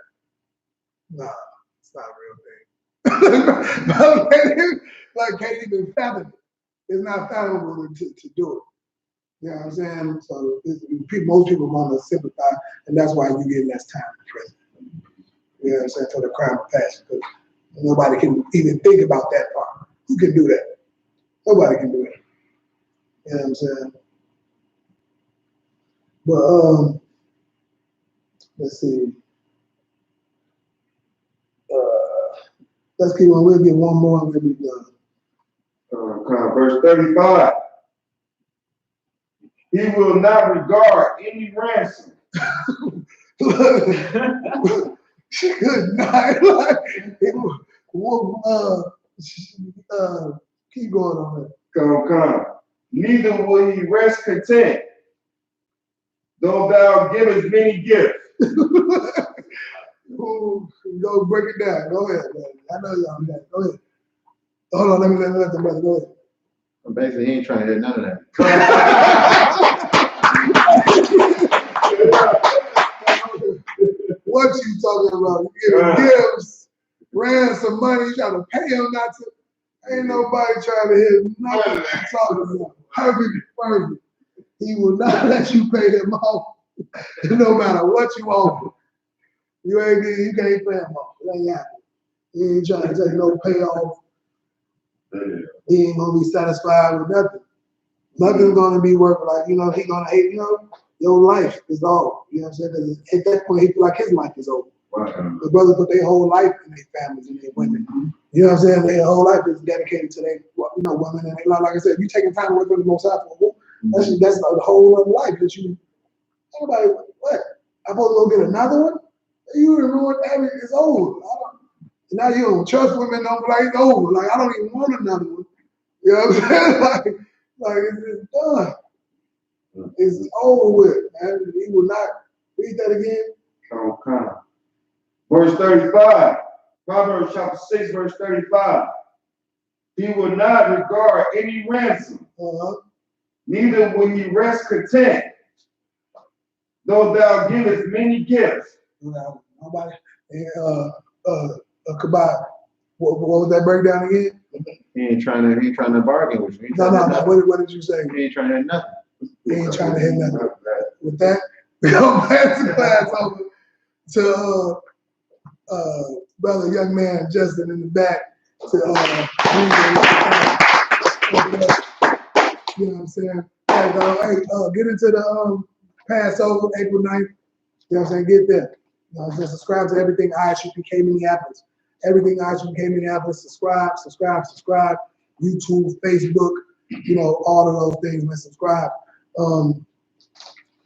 Nah, it's not a real thing. Like, can't even fathom it. It's not fathomable to do it. You know what I'm saying? So most people want to sympathize, and that's why you get less time in prison. You know what I'm saying? For the crime of passion, because nobody can even think about that part. Who can do that? Nobody can do it. You know what I'm saying? But let's see. Let's keep on. We'll get one more and we'll be done.
Verse 35. He will not regard any ransom.
Good night. Keep going on that.
Come. Neither will he rest content, though thou givest many gifts.
Go break it down. Go ahead, man. I know y'all got it. Go ahead. Hold on, let me let the brother go ahead.
Basically, he ain't trying to hear none of that.
What you talking about? You giving gifts, ran some money, you trying to pay him not to. Ain't nobody trying to hear nothing you talking about. Perfect. He will not let you pay him off, no matter what you offer. You can't pay him off. It ain't happening. He ain't trying to take no payoff. He ain't gonna be satisfied with nothing. Nothing's gonna be worth like, you know, he gonna hate, you know, your life is all. You know what I'm saying? Because at that point he feel like his life is over. Right. The brothers put their whole life in their families and their women. You know what I'm saying? Their whole life is dedicated to their, you know, women and their life. Like I said, if you taking time away from the Most High for that's the whole other life that you. Anybody, what? I'm supposed to go get another one? You ruined that. It's over. Now you don't trust women. Don't like it's over. Like I don't even want another one. You know what I'm saying? like it's done. It's over with, man. He will not read that again.
Come. Verse 35. Proverbs chapter 6, verse 35. He will not regard any ransom. Neither will he rest content, though thou givest many gifts.
Nobody. Kabab. What was that breakdown again?
He ain't trying to bargain with you.
No. What did you say?
He ain't trying to hear nothing.
He ain't trying to hear nothing. With that, we go pass the class over to brother, young man Justin in the back to you know what I'm saying? Get into the Passover, April 9th. You know what I'm saying? Get there. You know what I'm saying? Subscribe to everything I.S.U.P.K Minneapolis. Everything I.S.U.P.K Minneapolis. Subscribe. YouTube, Facebook, you know, all of those things, man. Subscribe.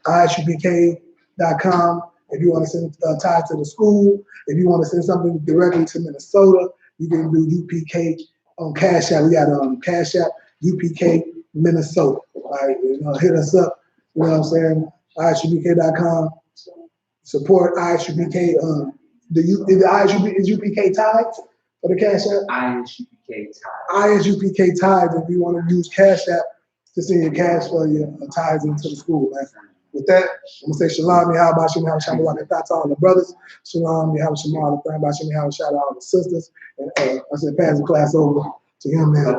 I.S.U.P.K.com. If you want to send ties to the school, if you want to send something directly to Minnesota, you can do UPK on Cash App. We got Cash App, UPK Minnesota. All right, you know, hit us up. You know what I'm saying? I.S.U.P.K.com. Support I.S.U.P.K. The I.S.U.P. is UPK Tides for the Cash App?
I.S.U.P.K Tides.
I.S.U.P.K Tides if you want to use Cash App to send your cash for your ties into the school, man. With that, I'm going to say Shalom, YAHANNA, YAHANNA, that's all the brothers. Shalom, YAHANNA, YAHANNA, shout out all the sisters. And I said, pass the class over to him, man.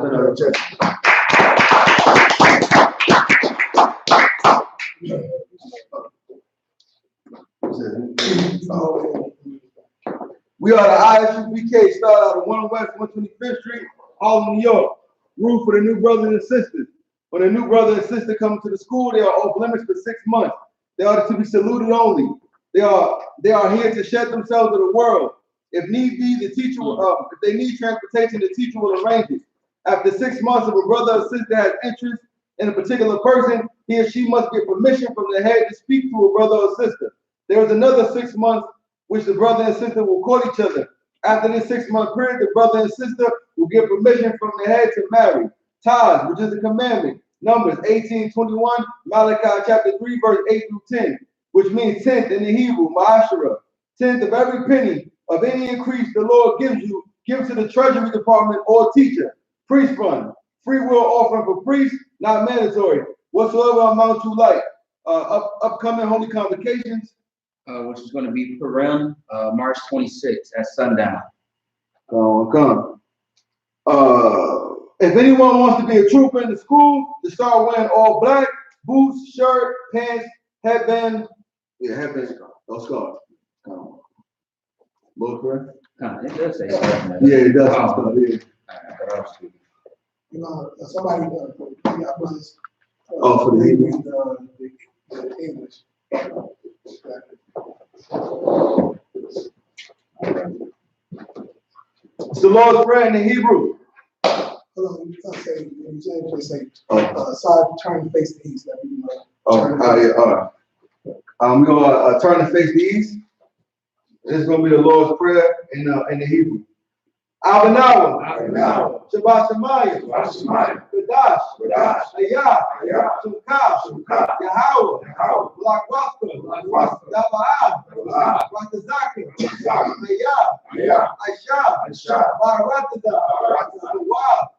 We are the I.S.U.P.K, start out of 1 West 125th Street, Harlem, New York. Room for the new brothers and sisters. When a new brother and sister come to the school, they are off limits for 6 months. They are to be saluted only. They are here to shed themselves to the world. If need be, the teacher will, if they need transportation, the teacher will arrange it. After 6 months, if a brother or sister has interest in a particular person, he or she must get permission from the head to speak to a brother or sister. There is another 6 months which the brother and sister will court each other. After this 6-month period, the brother and sister will get permission from the head to marry. Tithes, which is a commandment. Numbers 18:21, Malachi chapter 3, verse 8 through 10, which means tenth in the Hebrew, ma'ashara. Tenth of every penny of any increase the Lord gives you, give to the treasury department or teacher. Priest fund, free will offering for priests, not mandatory. Whatsoever amount you like. Upcoming holy convocations,
which is going to be Purim, March 26th at sundown.
Come. If anyone wants to be a trooper in the school, to start wearing all black, boots, shirt, pants, headband. Yeah, headband, no scarf. Lord, correct?
It does say something.
Yeah, it does.
You know, somebody, yeah, brothers.
For the Hebrew.
The English.
It's the Lord's Prayer in the Hebrew.
Hold on, I'll say, just say, side, turn to face the east. Let me know.
We're gonna turn to face the east. This is gonna be the Lord's Prayer in the Hebrew. Abanawa, Shabbat Shemayim, Kadash, Ayah, Shukah, Yahweh, Black Yaba'ah, Ratazaka, Ayah, Aisha, Baratada,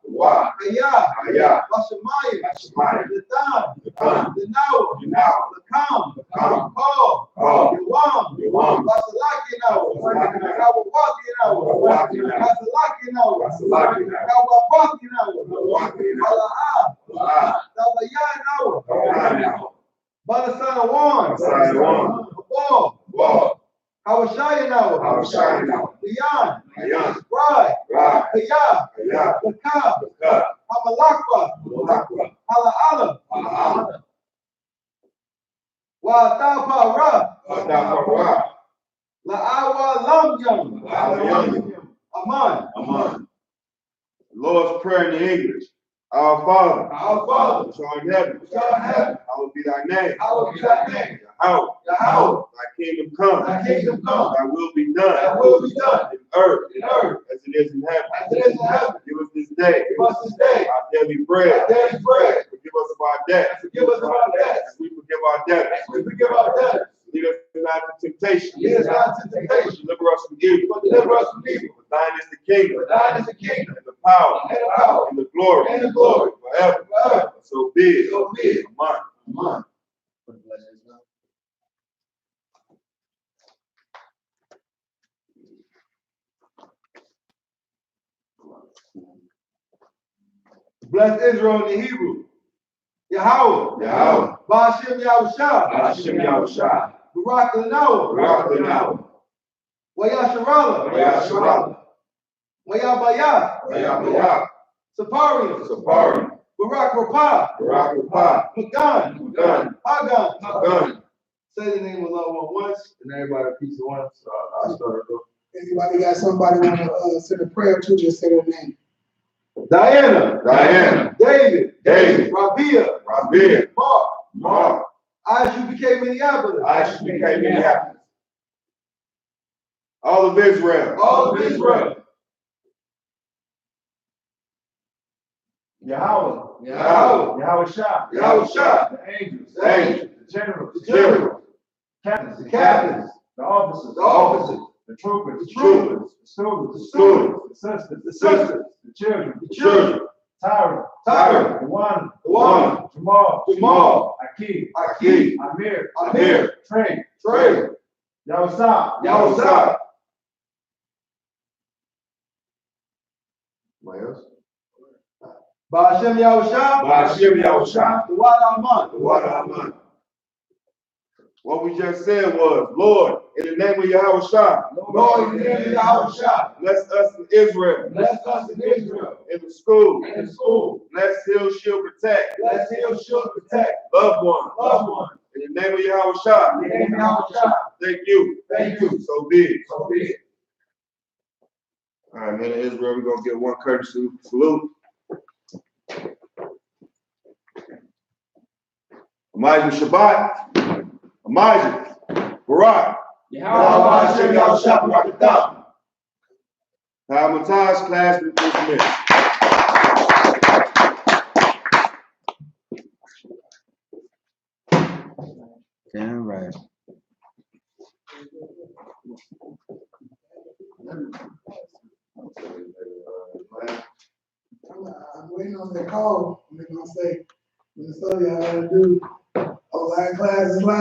Wa, Ayah, Bashamayim, Natan, Denawa, Lakam, Paul, Yawam, Basalaki Aman. Lord's Prayer in the English. Our Father, which art in heaven, hallowed be thy name. Yahweh, thy kingdom come. Thy will be done. In earth, as it is in heaven. Give us this day our daily bread. Forgive us of our debts. As we forgive our debtors. Lead us not into temptation. Deliver us from evil. For thine is the kingdom. And the power. And the glory. Forever. So be it. Amen. Bless Israel in the Hebrew. Yahweh. Ba'ashem Yahushua. Barak Lanawa. Wayasharala. Wayabayah. Saparian. Barak Rapah. Pagan. Hagan. Say the name of Allah once, and everybody repeats it once. So I'll start it off.
Anybody got somebody want to send a prayer to? Just say their name.
Diana. David.
Rabia.
Mark. I.S.U.P.K. Minneapolis.
All of Israel.
Yahweh Shah.
Yahushua.
The angels.
The
generals.
The captains.
The officers. The troopers.
The
students.
The sisters.
The children.
Tyra.
Tawana. Jamal.
Aki.
Amir. Trey. Yahusah.
What else?
Ba'ashem Yahushua.
Ba'ashem Yahushua.
The Wad Aman.
What we just said was, Lord, in the name of Yahawashi,
Lord, in the name of Yahawashi,
bless us in Israel,
bless us in Israel,
in the school,
in the school,
bless, heal, shield, protect,
bless, heal, shield, protect,
loved ones,
loved ones.
in the name of Yahawashi,
In the name of Yahawashi,
thank you.
thank you.
So be it.
So be it.
All right, man, in Israel, we're gonna get one courtesy salute. Amijah Shabbat, Amijah, Barak,
Yahweh Hashem Yahushua Barakatah.
Valentine'S class is dismissed.
Damn right.
I'm waiting on their call. They're gonna say, Minnesota, y'all gotta do online classes live.